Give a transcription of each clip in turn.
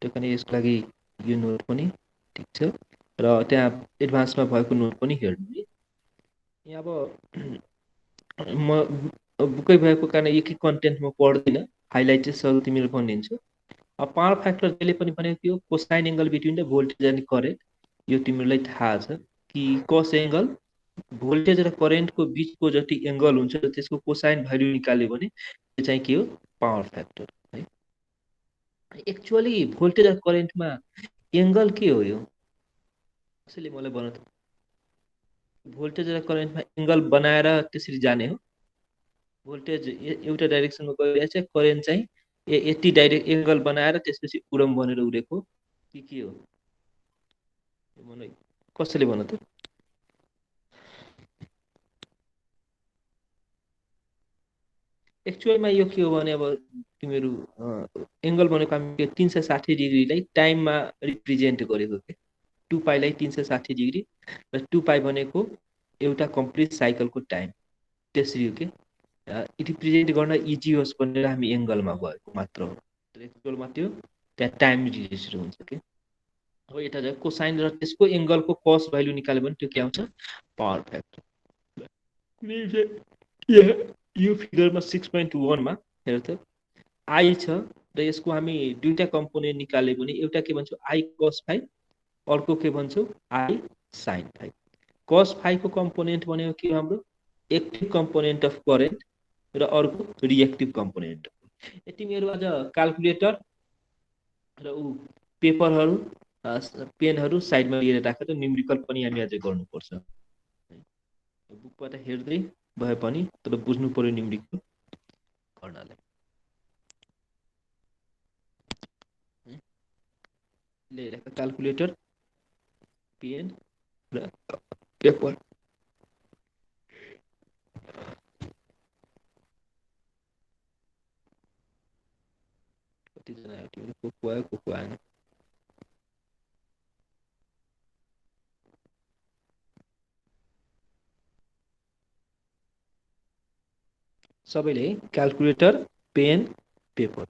त्यो पनि यसको लागि यो नोट पनि ठिक छ र त्यहाँ एडभान्समा भएको नोट पनि हेर्नु है। यहाँ अब म बुकै भएको कारण एक एक कन्टेन्ट म पढ्दिनँ, हाइलाइटेड्सहरू तिमीहरू भनिदिन्छु। अब पावर फ्याक्टर जहिले पनि भनेको थियो cosine angle between the voltage and current. यो तिमीहरूलाई थाहा छ कि कस एङ्गल भोल्टेज र करेन्टको बिचको जति एङ्गल हुन्छ त्यसको कोसाइन भ्याल्यु निकाल्यो भने त्यो चाहिँ के हो, पावर फ्याक्टर है। एक्चुअली भोल्टेज र करेन्टमा एङ्गल के हो यो, कसैले मलाई भन त। भोल्टेज र करेन्टमा एङ्गल बनाएर त्यसरी जाने हो। भोल्टेज एउटा डाइरेक्सनमा गइरहेको छ, करेन्ट चाहिँ यति डाइरेक्ट एङ्गल बनाएर त्यसपछि उडम बनेर उडेको के हो, मलाई कसैले भन त। एक्चुअलमा यो के हो भने अब तिमीहरू एङ्गल भनेको हामी 360 डिग्रीलाई टाइममा रिप्रेजेन्ट गरेको के, 2 पाईलाई 360 डिग्री र 2 पाई भनेको एउटा कम्प्लिट साइकलको टाइम, त्यसरी हो कि रिप्रेजेन्ट गर्न इजी होस् भनेर हामी एङ्गलमा गएको मात्र हो। एक्चुअलमा त्यो त्यहाँ टाइम रिलेटेड हुन्छ कि। अब यता चाहिँ कोसाइन र त्यसको एङ्गलको कस भ्याल्यु निकाल्यो भने त्यो के आउँछ, पावर फ्याक्टर। यो फिगरमा 6.1 मा हेर त आई छ र यसको हामी दुईटा कम्पोनेन्ट निकाल्यो भने एउटा के भन्छौँ आई कस फाइ, अर्को के भन्छौँ आई साइन फाइ। कस फाइको कम्पोनेन्ट भनेको के हो हाम्रो एक्टिभ कम्पोनेन्ट अफ करेन्ट र अर्को रिएक्टिभ कम्पोनेन्ट। तिमीहरू आज क्यालकुलेटर र ऊ पेपरहरू पेनहरू साइडमा लिएर राखेर न्युमेरिकल पनि हामी आज गर्नुपर्छ। बुकबाट हेर्दै भए पनि तर बुझ्नु पर्यो न्युमेरिकल गर्नलाई। लिएर क्यालकुलेटर पेन र पेपर। कतिजना आयो तिमीहरू, को आयो को आएन। सबैले क्यालकुलेटर पेन पेपर।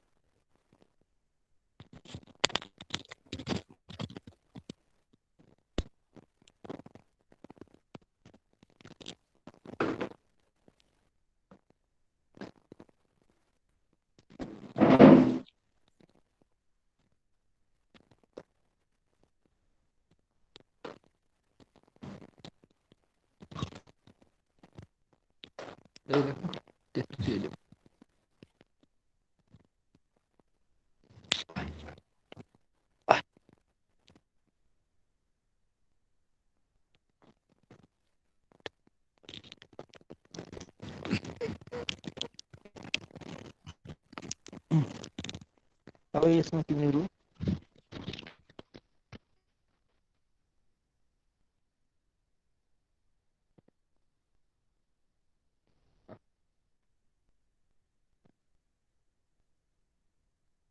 अब यसमा तिमीहरू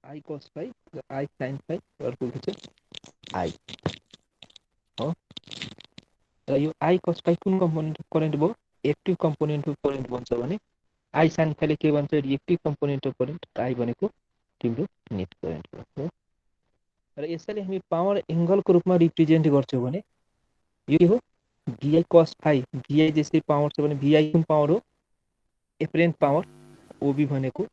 आई कस फाइ र आई साइन फाइ, अर्को के छ आई हो। र यो आई कस फाइ कुन कम्पोनेन्ट अफ करेन्ट भयो, एक्टिभ कम्पोनेन्ट अफ करेन्ट भन्छ भने आई साइन फाइले के भन्छ, reactive component of current. I भनेको तिम्रो नेट करेन्ट हो। र यसैले हामी पावर एङ्गलको रूपमा रिप्रेजेन्ट गर्छौँ भने यो हो भिआई कस फाइ। भिआई जस्तै पावर छ भने भिआई कुन पावर हो, एपरेन्ट पावर। ओबी भनेको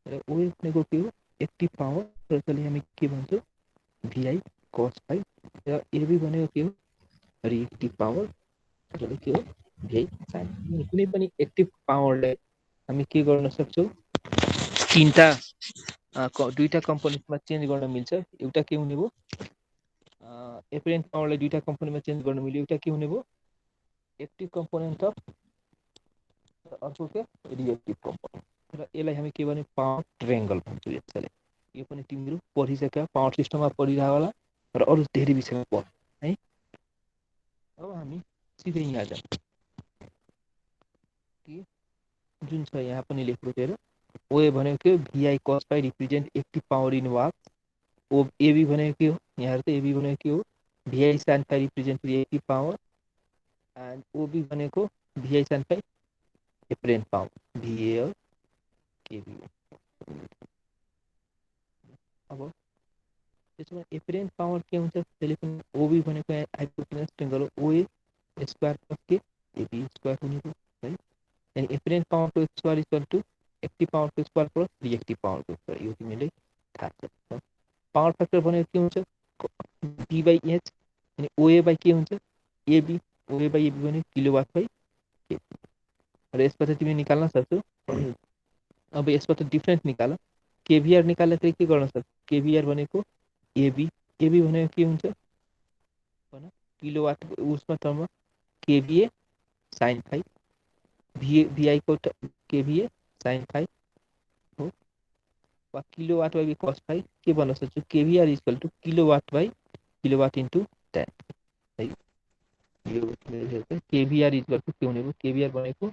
र ओबी भनेको के हो, एक्टिभ पावर। र त्यसले हामी के भन्छौँ भिआई कस फाइ। र एबी भनेको के हो, रिएक्टिभ पावर। र के हो भिआई साइन। कुनै पनि एक्टिभ पावरलाई हामी के गर्न सक्छौँ, तिनवटा दुईवटा कम्पोनेन्टमा चेन्ज गर्न मिल्छ। एउटा के हुने भयो, एपरेन्ट पावरलाई दुईवटा कम्पोनेन्टमा चेन्ज गर्न मिल्यो। एउटा के हुने भयो एक्टिभ कम्पोनेन्ट अफ, अर्को के रिएक्टिभ कम्पोनेन्ट। र यसलाई हामी के भन्यो पावर ट्रायङ्गल भन्छौँ। यसलाई यो पनि तिमीहरू पढिसक्यो, पावर सिस्टममा पढिरह होला र अरू धेरै विषयमा पढ है। अब हामी सिधै यहाँ जाउँ कि जुन छ यहाँ पनि लेख्नु हेर। ओ भनेको के हो, VI cos phi represent active power in watt. ओ एबी भनेको के हो, यहाँ हेर त एबी भनेको के हो, VI sine phi represent reactive power. And OB भनेको भिआई साइन फाइ एपरेन्ट पावर, भिए और केबी। अब त्यसमा एपरेन्ट पावर के हुन्छ त्यसले पनि ओबी भनेको हाइपोटेनस ट्रेङ्गल हो ओए स्क्वायर प्लस के एबी स्क्वायर हुने भयो है अनि एपरेन्ट पावरको स्क्वायर इक्वल टु एक्टिभ पावरको स्क्वायर प्लस रिएक्टिभ पावरको स्क्वायर यो तिमीले थाहा छ पावर फ्याक्टर भनेको के हुन्छ बी बाई एच अनि ओए बाई के हुन्छ एबी ओए बाई एबी भनेको किलोवाट बाई के र यसबाट तिमी निकाल्न सक्छौ अब यसबाट डिफ्रेन्स निकाल केभिआर निकाल्दाखेरि के गर्न सक्छ केभिआर भनेको एबी एबी भनेको के हुन्छ भन किलोवाट उसमा टर्ममा केभिए साइन फाइभ भिआईको केभिए साइन फाइभ हो वा किलोवाट बाई कस फाइभ के भन्न सक्छु kVAR equal to kilowatt by kilowatt into 10 है यो केभिआर इक्वल टु के हुने भयो केभिआर भनेको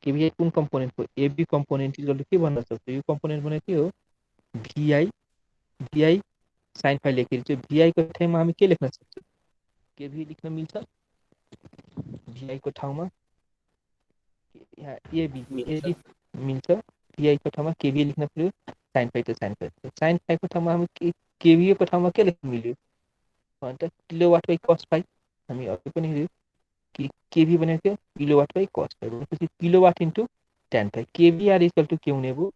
केभिआई कुन कम्पोनेन्टको एबी कम्पोनेन्ट इक्वल टु के भन्न सक्छु यो कम्पोनेन्ट भनेको के हो भिआई भिआई साइन फाइभ लेखेर चाहिँ भिआईको ठाउँमा हामी के लेख्न सक्छौँ केभी लेख्न मिल्छ भिआईको ठाउँमा एबी यदि मिल्छ भिआईको ठाउँमा केभी लेख्न पर्यो साइन फाइभ त साइन फाइभको ठाउँमा हामी केभिएको ठाउँमा के लेख्न मिल्यो अन्त किलोवाट बाई कस फाइभ हामी अघि पनि हेऱ्यौँ कि केभी भनेको के किलोवाट बाई कस फाइभ भनेपछि kilowatt into tan phi kVAR equal to के हुने भयो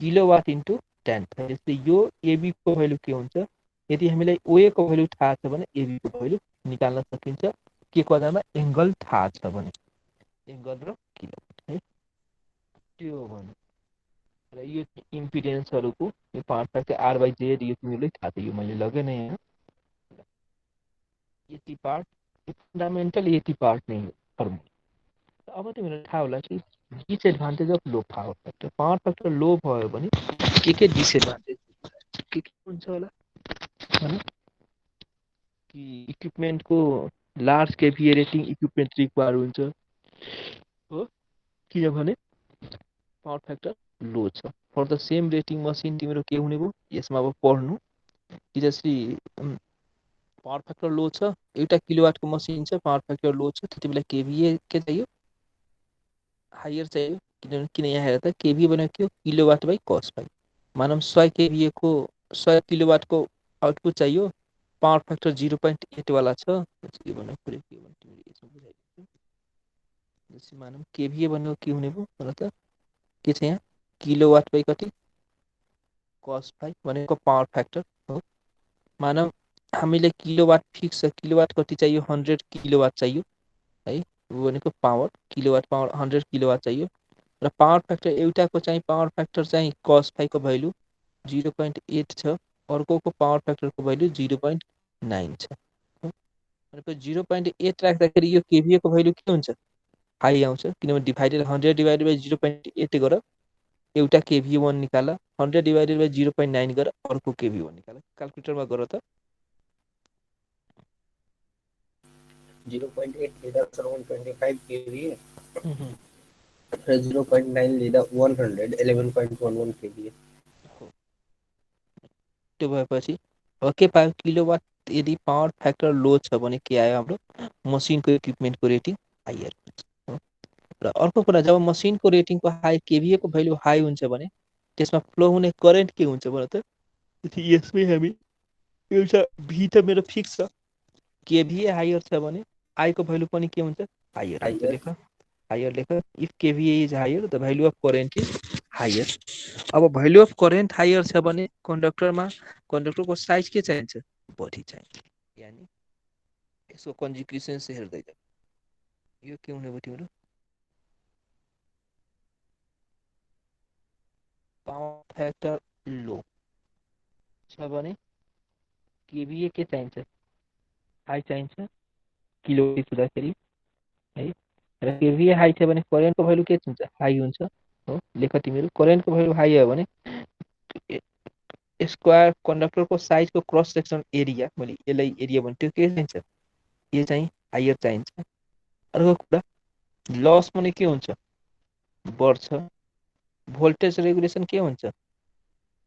किलोवाट इन्टु टेन फाइभ जस्तै यो एबीको भ्यालु के हुन्छ यदि हामीलाई ओएको भ्यालु थाहा छ भने एबीको भ्यालु निकाल्न सकिन्छ के को आधारमा एङ्गल थाहा छ भने एङ्गल र किलोवाट है त्यो हो भने र यो इम्पिडेन्सहरूको यो power factor R by Z यो तिमीलाई थाहा छ यो मैले लगेँ नै यहाँ यति पार्ट फन्डामेन्टल यति पार्ट नै फर्मुला अब तिमीलाई थाहा होला कि disadvantage of low power factor low भयो भने के डिसएडभान्टेज के हुन्छ होला होइन कि इक्विपमेन्टको large kVA rating equipment require हुन्छ हो किनभने पावर फ्याक्टर लो छ for the same rating machine तिम्रो के हुने भयो यसमा अब पढ्नु कि जसरी पावर फ्याक्टर लो छ एउटा किलोवाटको मसिन छ पावर फ्याक्टर लो छ त्यति बेला केभिए के चाहियो हायर चाहियो किन यहाँ हेर त केभी भनेको के हो किलोवाट बाई कस बाई मानव 100 केभिए को 100 किलोवाटको आउटपुट चाहियो पावर फ्याक्टर 0.8 वाला छ के भन्नु पर्यो के भन्नु तिमीले यसमा बुझाइदिनु जस्तै मानव केभिए भनेको के हुने भयो भन त के छ यहाँ किलोवाट बाई कति कस बाई भनेको पावर फ्याक्टर हो मानव हामीलाई किलोवाट फिक्स छ किलोवाट कति चाहियो 100 किलोवाट चाहियो है वो भनेको पावर किलोवाट पावर 100 किलोवाट चाहियो र पावर फ्याक्टर एउटाको चाहिँ पावर फ्याक्टर चाहिँ कस फाइभको भ्यालु 0.8 छ अर्कोको पावर फ्याक्टरको भ्यालु 0.9 छ भनेको 0.8 राख्दाखेरि यो केभिएको भ्यालु के हुन्छ हाई आउँछ किनभने डिभाइडेड 100 डिभाइडेड बाई 0.8 गर एउटा केभी1 निकाल 100 डिभाइडेड बाई 0.9 गर अर्को केभी1 निकाल क्याल्कुलेटरमा गर त 0.8 लिँदा 125 केभीए र 0.9 लिँदा 111.11 केभीए त्यो भएपछि के पायो किलोवाट यदि पावर फ्याक्टर लो छ भने के आयो हाम्रो मसिनको इक्विपमेन्टको रेटिङ हायर हुन्छ र अर्को कुरा जब मसिनको रेटिङको हाई केभिएको भ्यालु हाई हुन्छ भने त्यसमा फ्लो हुने करेन्ट के हुन्छ भन त यसमै हामी एउटा भी त मेरो फिक्स छ केभिए हायर छ भने आईको भ्यालु पनि के हुन्छ हायर हुन्छ लेख हायर लेख if kVA is higher the value of current is higher अब भ्यालु अफ करेन्ट हायर छ भने कन्डक्टरको साइज के चाहिन्छ बढी चाहिन्छ यानी यसको कन्जुगेसन हेर्दै जाऊ यो के हुने भयो तिम्रो पावर फ्याक्टर लो छ भने केभिए के चाहिन्छ हाई चाहिन्छ किलो हुँदाखेरि है र केभिए हाई छ भने करेन्टको भ्यालु के हुन्छ हाई हुन्छ हो लेख तिमीहरू करेन्टको भ्यालु हाई हो भने स्क्वायर कन्डक्टरको साइजको क्रस सेक्सन एरिया मैले यसलाई एरिया भने त्यो के चाहिन्छ यो चाहिँ हायर चाहिन्छ अर्को कुरा लस भने के हुन्छ बढ्छ भोल्टेज रेगुलेसन के हुन्छ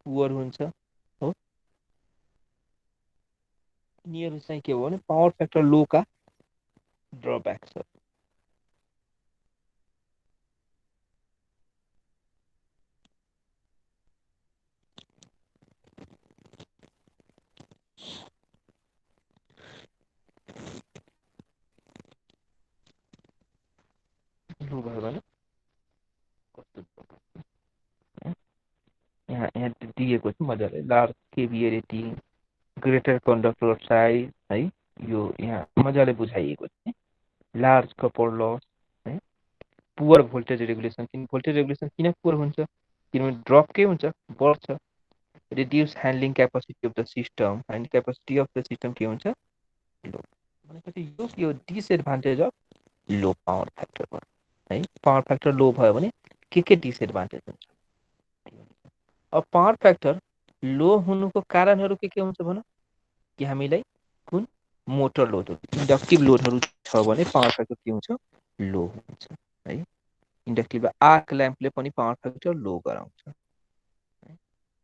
पुअर हुन्छ हो यिनीहरू चाहिँ के हो भने पावर फ्याक्टर लोका ड्रब्याक छ यहाँ दिएको छ मजाले large kVA rating greater conductor size है यो यहाँ मजाले बुझाइएको छ लार्ज कपर लस है poor voltage regulation voltage regulation किन पुअर हुन्छ किनभने ड्रप के हुन्छ बढ्छ reduce handling capacity of the system and capacity of the system के हुन्छ लो भनेपछि यो disadvantage of low power factor भयो है पावर फ्याक्टर लो भयो भने के डिसएडभान्टेज हुन्छ अब पावर फ्याक्टर लो हुनुको कारणहरू के हुन्छ भन कि हामीलाई कुन मोटर लोडहरू इन्डक्टिभ लोडहरू छ भने पावर फ्याक्टर के हुन्छ लो हुन्छ है इन्डक्टिभ आर्क ल्याम्पले पनि पावर फ्याक्टर लो गराउँछ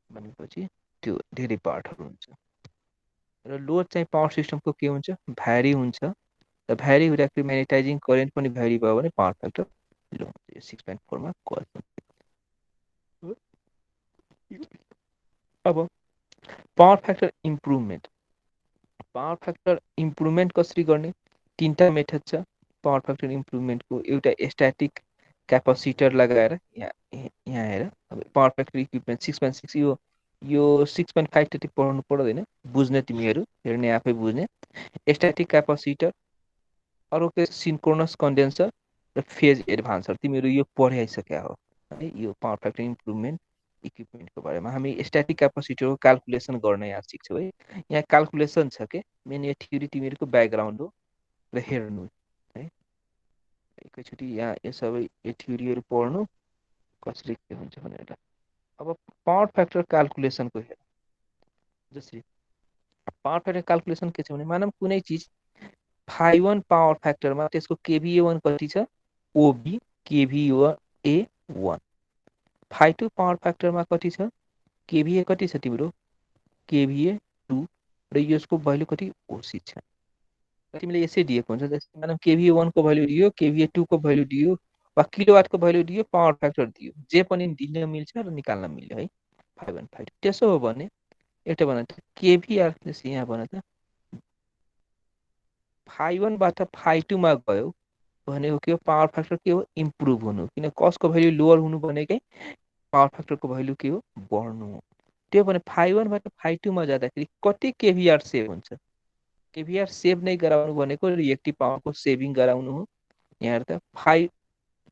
भनेपछि त्यो धेरै पार्टहरू हुन्छ र लोड चाहिँ पावर सिस्टमको के हुन्छ भ्यारी हुन्छ र भ्यारी हुँदाखेरि म्याग्नेटाइजिङ करेन्ट पनि भ्यारी भयो भने पावर फ्याक्टर लो हुन्छ यो 6.4 मा कल अब पावर फ्याक्टर इम्प्रुभमेन्ट कसरी गर्ने तीनटा मेथड छ पावर फ्याक्टर इम्प्रुभमेन्टको एउटा स्ट्याटिक क्यापासिटर लगाएर यहाँ हेर अब पावर फ्याक्टर इक्विपमेन्ट 6.6 यो 6.5 त्यति पढ्नु पर्दैन बुझ्ने तिमीहरू हेर्ने आफै बुझ्ने स्ट्याटिक क्यापासिटर अर्को सिन्क्रोनस कन्डेन्सर र फेज एडभान्सर तिमीहरू यो पढाइसकेका हो है यो पावर फ्याक्टर इम्प्रुभमेन्ट इक्विपमेन्टको बारेमा हामी स्ट्याटिक क्यापासिटरको क्याल्कुलेसन गर्न यहाँ सिक्छौँ है यहाँ क्याल्कुलेसन छ के मेन यो थ्योरी तिमीहरूको ब्याकग्राउन्ड हो र हेर्नु है एकैचोटि यहाँ यो सबै यो थ्योरीहरू पढ्नु कसरी के हुन्छ भनेर अब पावर फ्याक्टर क्याल्कुलेसनको हेर जसरी पावर फ्याक्टर क्याल्कुलेसन के छ भने मानौँ कुनै चिज phi1 पावर फ्याक्टरमा त्यसको kVA1 कति छ OB kVA1 phi2 पावर फ्याक्टरमा कति छ kVA कति छ तिम्रो kVA2 र यसको भ्यालु कति OC छ तिमीले यसै दिएको हुन्छ जस्तै मानौँ kVA1 को भ्यालु दियो kVA2 को भ्यालु दियो वा किलोवाट को भ्यालु दियो पावर फ्याक्टर दियो जे पनि दिन मिल्छ र निकाल्न मिल्यो है phi1 phi2 त्यसो हो भने एउटा भन त kVR जस्तै यहाँ भन त phi1 बाट phi2 मा गयो भनेको के हो पावर फ्याक्टर के हो इम्प्रुभ हुनु किन कसको भ्यालु लोअर हुनु भनेकै पावर फ्याक्टरको भ्यालु के हो बढ्नु त्यो भने phi1 बाट phi2 मा जाँदाखेरि कति kVR सेभ हुन्छ kVR सेभ नै गराउनु भनेको रिएक्टिभ पावरको सेभिङ गराउनु हो यहाँ त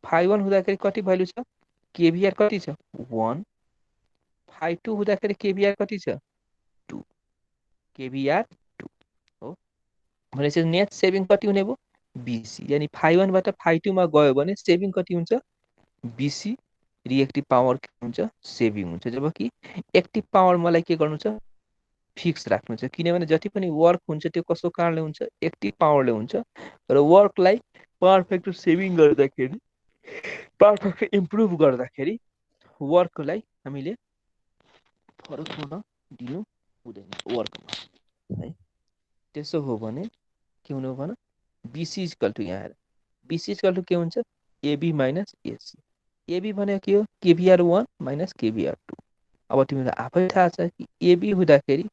phi1 हुँदाखेरि कति भ्यालु छ kVR कति छ 1 phi2 हुँदाखेरि kVR कति छ 2 kVR 2 हो भनेपछि नेट सेभिङ कति हुने भयो BC यानी phi1 बाट phi2 मा गयो भने सेभिङ कति हुन्छ BC रिएक्टिभ पावर के हुन्छ सेभिङ हुन्छ जबकि एक्टिभ पावर मलाई के गर्नु छ फिक्स राख्नु छ किनभने जति पनि वर्क हुन्छ त्यो कसो कारणले हुन्छ एक्टिभ पावरले हुन्छ र वर्कलाई पावर फ्याक्टर सेभिङ गर्दाखेरि पावर फ्याक्टर इम्प्रुभ गर्दाखेरि वर्कलाई हामीले फरक हुन दिनु हुँदैन वर्कमा है त्यसो हो भने के हुनु भन BC इक्वल टु यहाँ BC इक्वल टु के हुन्छ AB माइनस AC AB भनेको के हो kVR1 माइनस kVR2 अब तिमीलाई आफै थाहा छ कि AB हुँदाखेरि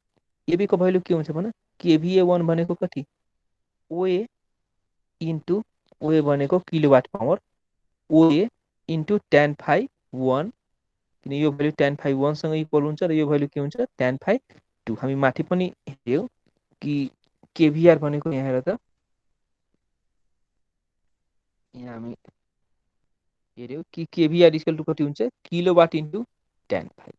AB को भ्यालु के हुन्छ भन kVA1 भनेको कति OA इन्टु OA भनेको kilowatt power OA into tan phi 1 किन यो भ्यालु tan phi 1 सँग इक्वल हुन्छ र यो भ्यालु के हुन्छ tan phi 2 हामी माथि पनि हेर्यौ कि kVR भनेको यहाँ हेर त यहाँ हामी हेर्यौ कि kVR इक्वल टु कति हुन्छ किलोवाट इन्टु tan phi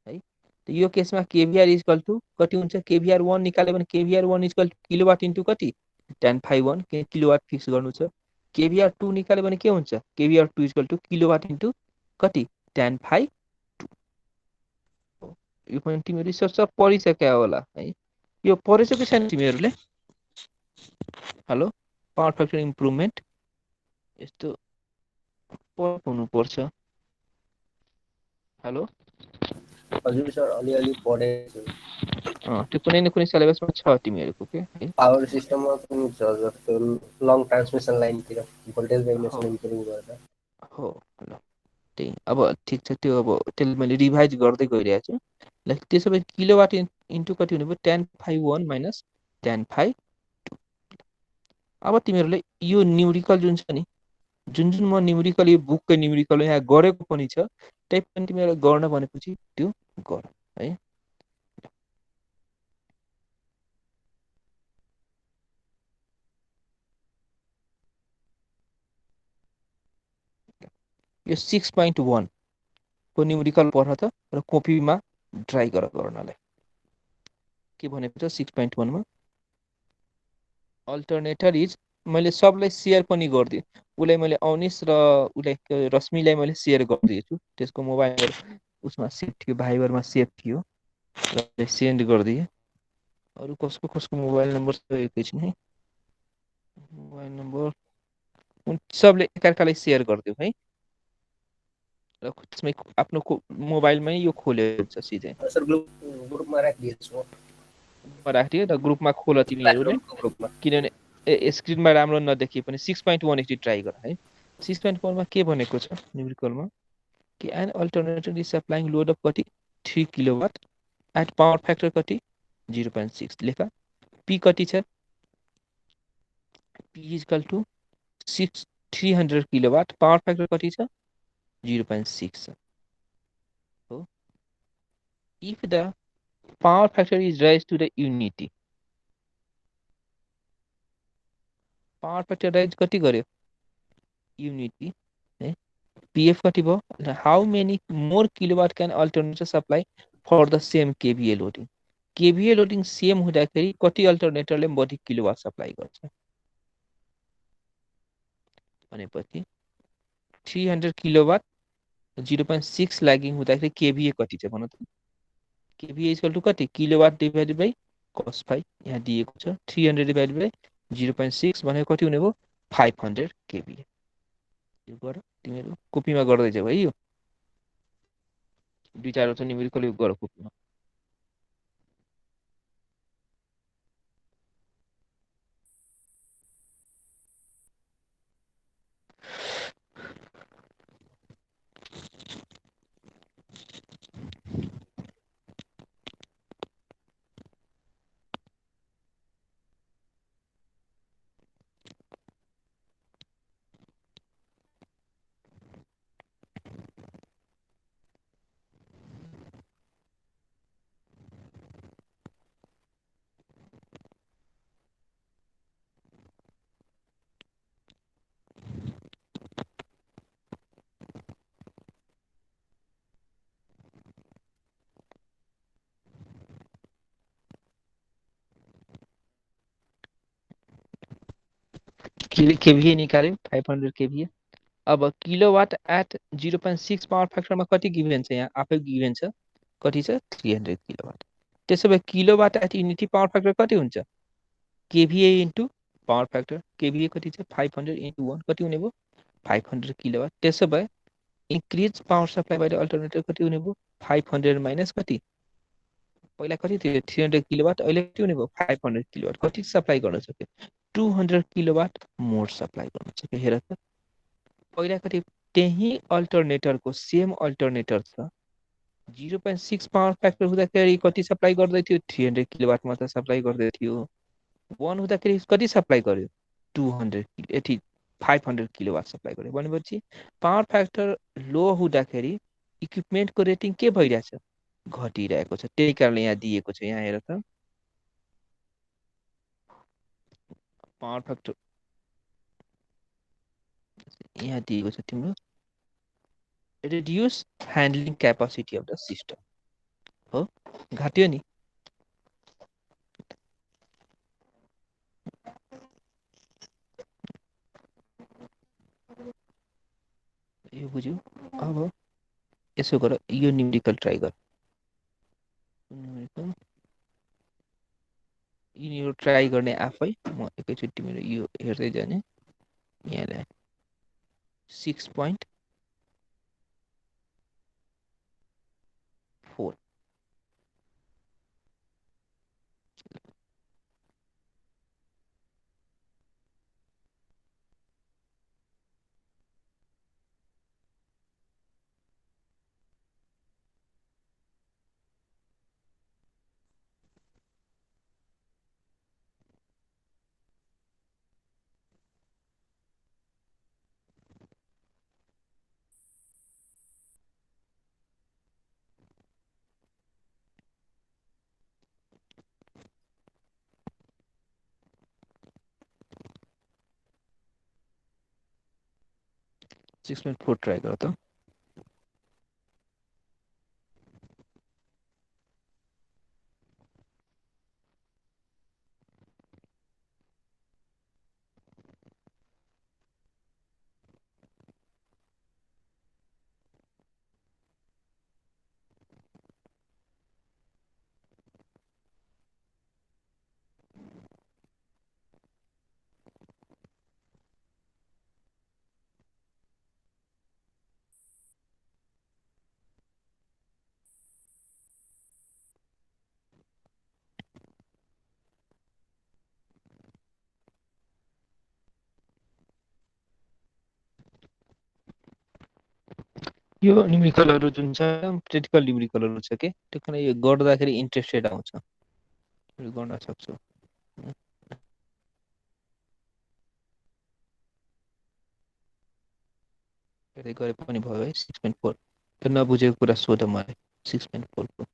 है त यो केसमा kVR इक्वल टु कति हुन्छ kVR1 निकाल्यो भने kVR1 equal to kilowatt into कति tan phi 1 किलोवाट फिक्स गर्नु छ kVR2 निकाल्यो भने के हुन्छ kVR2 equal to kilowatt into कति tan phi 2 यो पनि तिमीहरू रिसर्च पढिसक्या होला है यो पढेछ कि छैन तिमीहरूले हेलो पावर फ्याक्टर इम्प्रुभमेन्ट यस्तो पढ्नु पर्छ हेलो हजुर सर अलिअलि पढेछु त्यो कुनै न कुनै सिलेबसमा छ तिमीहरूको के है पावर सिस्टममा पनि छ जस्तो लङ ट्रान्समिसन लाइनतिर भोल्टेज रेगुलेसन इम्प्रुभ गर्दा हो ल त्यही अब ठिक छ त्यो अब त्यसले मैले रिभाइज गर्दै गइरहेको छु ल त्यसो भए किलोवाट इन्टु कति हुने भयो tan phi 1 minus tan phi 2 अब तिमीहरूले यो न्युमेरिकल जुन छ नि जुन जुन म न्युमेरिकल यो बुकको न्युमेरिकल यहाँ गरेको पनि छ त्यही पनि तिमीहरूले गर्न भनेपछि त्यो गर है। यो 6.1 को न्युमेरिकल पढ त र कपीमा ट्राई गर्नलाई के भनेको छ 6.1 मा अल्टरनेटर इज मैले सबलाई सेयर पनि गरिदिएँ उसलाई मैले अवनिश र उसलाई रश्मिलाई मैले सेयर गरिदिएछु त्यसको मोबाइल उसमा सेभ थियो भाइबरमा सेभ थियो र सेन्ड गरिदिएँ अरू कसको कसको मोबाइल नम्बर छ एकैछिन है मोबाइल नम्बर सबले एकअर्कालाई सेयर गरिदियो है र त्यसमै आफ्नो मोबाइलमै यो खोलेको हुन्छ सिधै सर ग्रुपमा राखिदिएछु म। राखिदियो र ग्रुपमा खोल तिमीहरूले क्लासरुमको ग्रुपमा। किनभने स्क्रिनमा राम्रो नदेखिए पनि 6.1 एकचोटि ट्राई गर है 6.1 मा के भनेको छ न्युमेरिकलमा कि an alternative is supplying load of कति 3 किलोवाट एट पावर फ्याक्टर कति 0.6 लेखा पी कति छ P is equal to 300 kilowatt power factor कति छ 0.6 हो if the power factor is rise to the unity power factor rise कति गर्यो युनिटी है पीएफ कति भयो how many more kilowatt can alternator supply for the same kVA loading kVA loading same हुँदाखेरि कति अल्टरनेटरले बढी किलोवाट सप्लाई गर्छ भनेपछि 300 किलोवाट 0.6 ल्यागिङ हुँदाखेरि केभिए कति छ भन त केभिए इक्वल टु कति किलोवाट डिभाइडेड बाई कस फाइ यहाँ दिएको छ 300 डिभाइडेड बाई 0.6 भनेको कति हुने भयो 500 केभिए यो गर तिमीहरू कपीमा गर्दै जाऊ है यो दुई चारवटा न्युमेरिकल गर कपीमा केभिए निकाल्यो 500 केभिए अब किलोवाट एट 0.6 पावर फ्याक्टरमा कति गिभेन छ यहाँ आफै गिभेन छ कति छ 300 किलोवाट त्यसो भए kilowatt at unity power factor कति हुन्छ KVA into power factor KVA कति छ 500 इन्टु 1 कति हुने भयो 500 किलोवाट त्यसो भए increase power supply by the alternator कति हुने भयो 500 माइनस कति पहिला कति थियो 300 किलोवाट अहिले कति हुने भयो 500 किलोवाट कति सप्लाई गर्न सक्यो 200 किलोवाट मोर सप्लाई गर्न सक्यो हेर त पहिला कति त्यही अल्टरनेटरको सेम अल्टरनेटर छ 0.6 पावर फ्याक्टर हुँदाखेरि कति सप्लाई गर्दै थियो 300 किलोवाट मात्र सप्लाई गर्दै थियो 1 हुँदाखेरि कति सप्लाई गर्यो 200 यति 500 किलोवाट सप्लाई गर्यो भनेपछि पावर फ्याक्टर लो हुँदाखेरि इक्विपमेन्टको रेटिङ के भइरहेछ घटिरहेको छ त्यही कारणले यहाँ दिएको छ यहाँ हेर त पावर फ्याक्टर यहाँ दिएको छ तिम्रो reduce handling capacity of the system हो घट्यो नि यो बुझ्यौ अब यसो गर यो न्युमेरिकल ट्राई गर न्युमेरिकल यो ट्राई गर्ने आफै म एकैचोटि मेरो यो हेर्दै जाने यहाँलाई 6.4 6.4 ट्राई गर त। यो न्युमेरिकलहरू जुन छ क्रिटिकल न्युमेरिकलहरू छ के त्यो कुनै यो गर्दाखेरि इन्ट्रेस्टेड आउँछ यो गर्न सक्छु यतै गरे पनि भयो है 6.4 त्यो नबुझेको कुरा सोध मलाई 6.4 को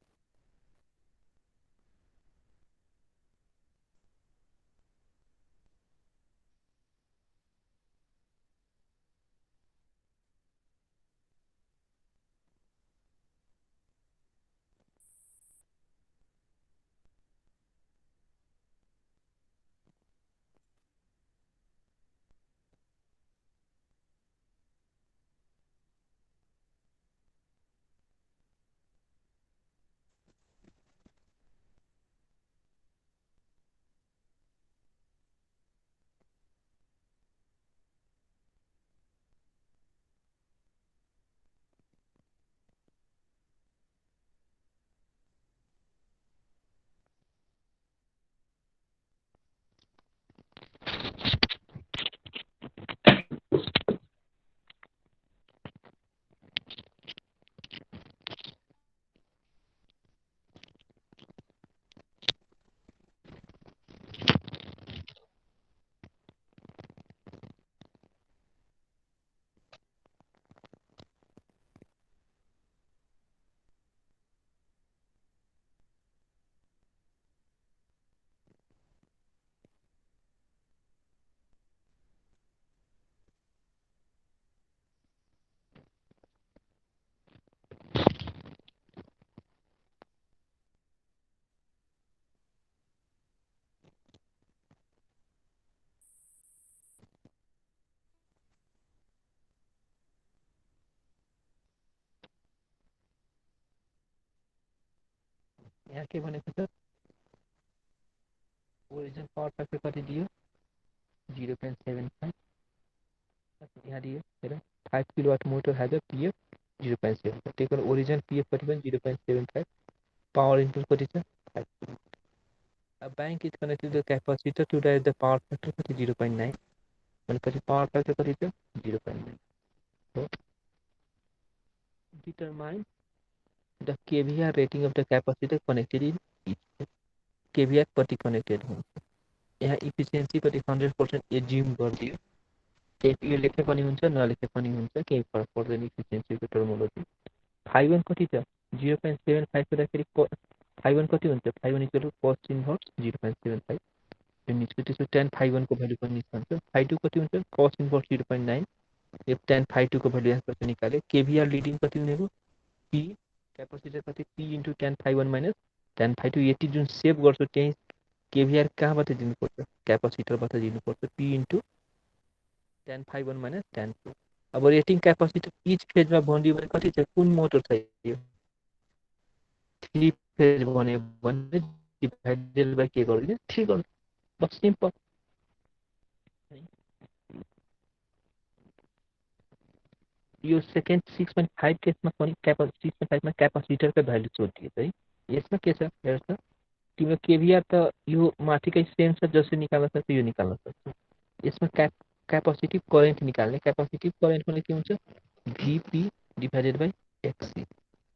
यहाँ के भनेको छ ओरिजिन पावर फ्याक्टर कति दियो 0.75 यहाँ दियो हेर 5 kilowatt motor has a PF 0.75 त्यही कारण ओरिजिन पीएफ कति पनि 0.75 पावर इनपुट कति छ 5 अब bank is connected to capacitor to drive the power factor कति 0.9 भनेपछि पावर फ्याक्टर कति छ 0.9 हो determine the KVAR rating of the capacitor connected in each KVAR कति कनेक्टेड हुन्छ यहाँ इफिसियन्सी कति 100% एज्युम गरिदियो यो लेखे पनि हुन्छ नलेखे पनि हुन्छ केही फरक पर्दैन इफिसियन्सीको टर्मोलोजी फाइ1 कति छ 0.75 हुँदाखेरि फाइ1 कति हुन्छ फाइ1 इक्वल कस्ट इन्भर्स 0.75 यो निस्क्यो त्यसो tan फाइ1 को भ्यालु पनि निस्कन्छ फाइ2 कति हुन्छ कस्ट इन्भर्स 0.9 यो tan फाइ2 को भ्यालु यहाँबाट निकाल्यो केभीआर लिडिङ कति हुने भयो p क्यापेसिटर कति p into tan phi one minus tan phi two यति जुन सेभ गर्छु त्यही केभीआर कहाँबाट दिनुपर्छ क्यापेसिटरबाट दिनुपर्छ p into tan phi one minus tan 2 अब रेटिङ क्यापेसिटर इच फेजमा भनिदियो भने कति छ कुन मोटर छ यो 3 फेज भने डिभाइडेड बाइ के गरिदिने 3 गर्नु बस सिम्पल यो सेकेन्ड 6.5 केसमा पनि 6.5 मा क्यापेसिटरको भ्यालु सोधिएको है यसमा के छ हेर्छ तिम्रो केभीआर त यो माथिकै सेम छ जसरी निकाल्न सक्छ यो निकाल्न सक्छ यसमा क्यापेसिटिभ करेन्ट निकाल्ने क्यापेसिटिभ करेन्ट भने के हुन्छ भीपी डिभाइडेड बाइ एक्सी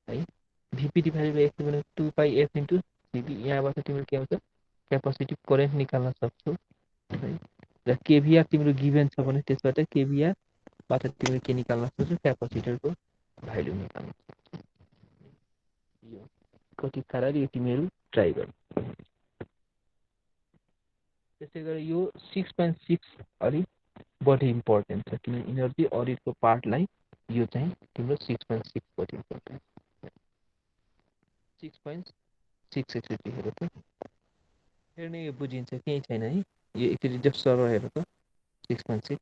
है भीपी डिभाइडेड बाइ एक्सी भने 2 पाइ एफ इन्टु सीबी यहाँबाट तिम्रो के आउँछ क्यापेसिटिभ करेन्ट निकाल्न सक्छौ है र केभीआर तिम्रो गिभन छ भने त्यसबाट केभीआर बाट तिमीले के निकाल्न सक्छौ क्यापेसिटरको भ्यालु निकाल्न यो कति पाराले यो तिमीहरू ट्राई गर त्यसै गरी यो 6.6 अलि बढी इम्पोर्टेन्ट छ किनभने इनर्जी अडिटको पार्टलाई यो चाहिँ तिम्रो 6.6 बढी इम्पोर्टेन्ट 6.6 हेर त हेर्ने यो बुझिन्छ केही छैन है यो एकचोटि जस्ट सरल हेर त 6.6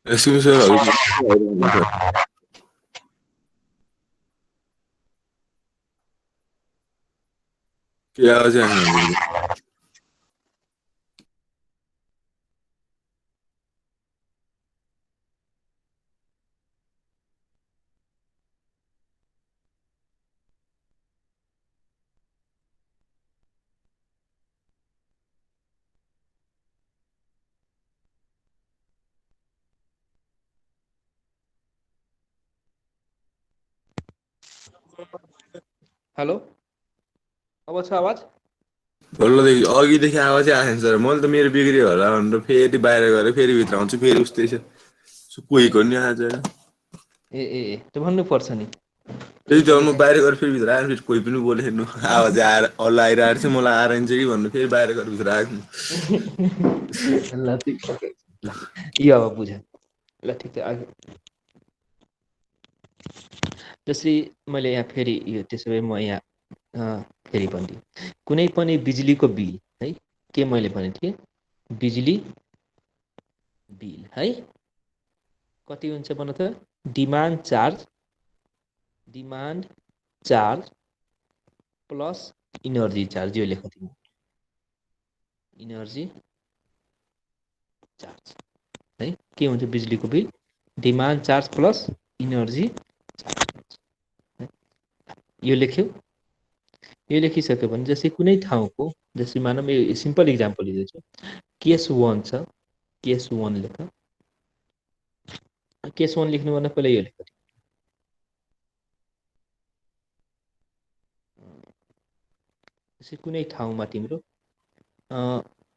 एस्टिमेसनहरू के आवाज आएन हेलो अब छ आवाज बल्लदेखि अघिदेखि आवाजै आएन सर मैले त मेरो बिग्रियो होला भनेर फेरि बाहिर गएर फेरि भित्र आउँछु फेरि उस्तै छ कोही नि आज ए ए ए त्यो भन्नुपर्छ नि त्यही त कहिले म काहीँ बाहिर गएर फेरि भित्र आएर फेरि कोही पनि बोलेन आवाज आएर अल्ल आइरहेको छ मलाई आएर चाहिँ कि भन्नु फेरि बाहिर गएर भित्र आएको ल ठिक छ ल यो अब बुझ ल ठिक छ जसरी मैले यहाँ फेरि यो त्यसो भए म यहाँ फेरि भनिदिएँ कुनै पनि बिजुलीको बिल है के मैले भनेको थिएँ बिजुली बिल है कति हुन्छ भन त demand charge plus energy charge यो लेख तिमी इनर्जी चार्ज है के हुन्छ बिजुलीको bill demand charge plus energy charge है यो लेख्यौ यो लेखिसक्यो भने जस्तै कुनै ठाउँको जस्तै मानौँ यो सिम्पल इक्जाम्पल लिँदैछु केस 1 छ केस 1 लेख केस 1 लेख्नुभन्दा पहिला यो लेख जस्तै कुनै ठाउँमा तिम्रो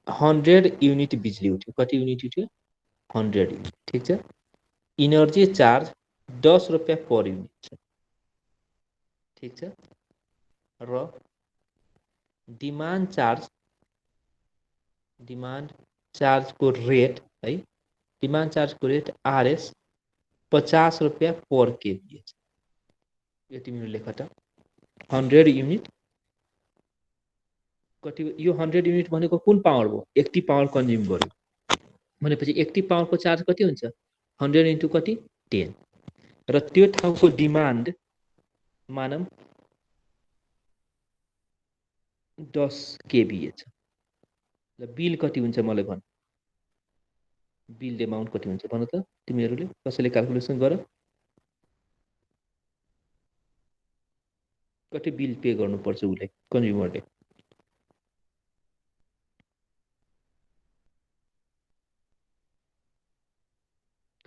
100 युनिट बिजुली उठ्यो कति युनिट उठ्यो 100 युनिट ठिक छ इनर्जी चार्ज 10 रुपियाँ पर युनिट छ ठिक छ र डिमान्ड चार्जको रेट है डिमान्ड चार्जको रेट आरएस 50 रुपियाँ पर केबी यो तिम्रो लेख त 100 युनिट कति यो 100 युनिट भनेको कुन पावर हो 80 पावर कन्ज्युम गर्यो भनेपछि 80 पावरको चार्ज कति हुन्छ 100 इन्टु कति 10 र त्यो ठाउँको डिमान्ड मानौँ 10 केबी छ ल बिल कति हुन्छ मलाई भन बिल एमाउन्ट कति हुन्छ भन त तिमीहरूले कसैले क्याल्कुलेसन गर कति बिल पे गर्नुपर्छ उसले कन्ज्युमरले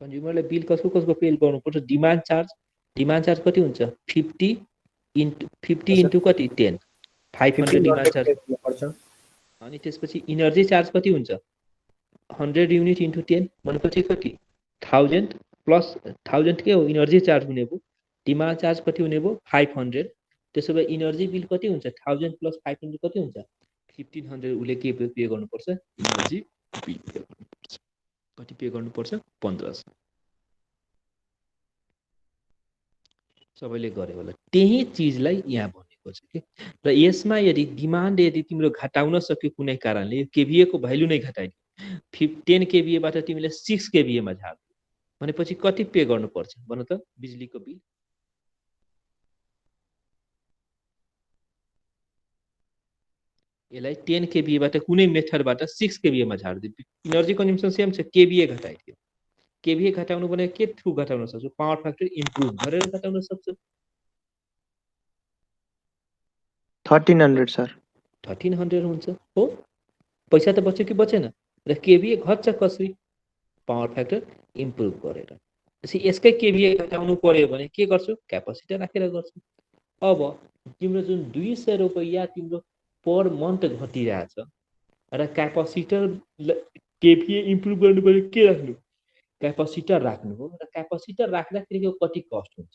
कन्ज्युमरले बिल कसको पे गर्नुपर्छ डिमान्ड चार्ज कति हुन्छ 50 इन्टु कति 10 500 डिमान्ड चार्ज अनि त्यसपछि इनर्जी चार्ज कति हुन्छ 100 युनिट इन्टु 10 भनेपछि कति 1000 प्लस 1000 के हो इनर्जी चार्ज हुने भयो डिमान्ड चार्ज कति हुने भयो 500 त्यसो भए इनर्जी बिल कति हुन्छ 1000 प्लस 500 कति हुन्छ 1500 उसले के पे गर्नुपर्छ इनर्जी बिल पे गर्नुपर्छ कति पे गर्नुपर्छ 1500 सबैले गरे होला त्यही चिजलाई यहाँ भनेको छ कि र यसमा यदि डिमान्ड यदि तिम्रो घटाउन सक्यो कुनै कारणले केभीए को भ्यालु नै घटाइदियो 10 केभीएबाट तिमीले 6 केभीएमा झार्दियो भनेपछि कति पे गर्नुपर्छ भन त बिजुलीको बिल यसलाई 10 केभीएबाट कुनै मेथडबाट 6 केभीएमा झार्दियो इनर्जी कन्जम्सन सेम छ केभीए घटाइदियो केभीए घटाउनु भने के थ्रु घटाउन सक्छौ पावर फ्याक्टर इम्प्रुभ गरेर घटाउन सक्छौ 1300 सर 1300 हुन्छ हो पैसा त बच्यो कि बचेन र केभीए घट्छ कसरी पावर फ्याक्टर इम्प्रुभ गरेर त्यसै यसकै केभीए घटाउनु पर्यो भने के गर्छौ क्यापेसिटर राखेर गर्छौ अब तिम्रो जुन 200 रुपैयाँ तिम्रो पर मन्थ घटिरहेछ र क्यापेसिटर केभीए इम्प्रुभ गर्नु पर्यो के राख्नु क्यापेसिटर राख्नु हो र क्यापेसिटर राख्दाखेरि कति कस्ट हुन्छ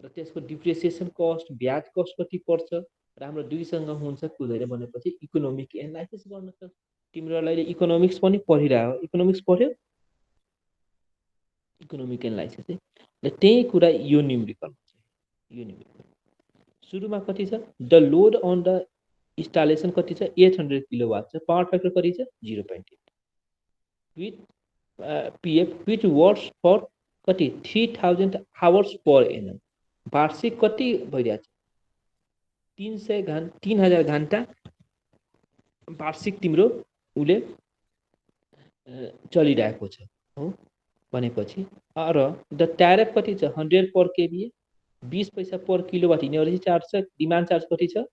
र त्यसको डिप्रिसिएसन कस्ट ब्याज कस्ट कति पर्छ र हाम्रो दुईसँग हुन्छ कुदेर भनेपछि इकोनोमिक एनालाइसिस गर्न छ तिमीहरूलाई इकोनोमिक्स पनि पढिरह्यो इकोनोमिक्स पढ्यो इकोनोमिक एनालाइसिस र त्यही कुरा यो न्युमेरिकल सुरुमा कति छ the load on the installation कति छ 800 किलोवाट छ पावर फ्याक्टर कति छ 0.8 with PF with works for कति 3000 आवर्स पर एनम वार्षिक कति भइरहेछ 3000 घण्टा वार्षिक तिम्रो उले चलिरहेको छ हो भनेपछि र द ट्यारिफ कति छ 100 पर केभीए 20 पैसा पर किलोवाट इनर्जी चार्ज छ डिमान्ड चार्ज कति छ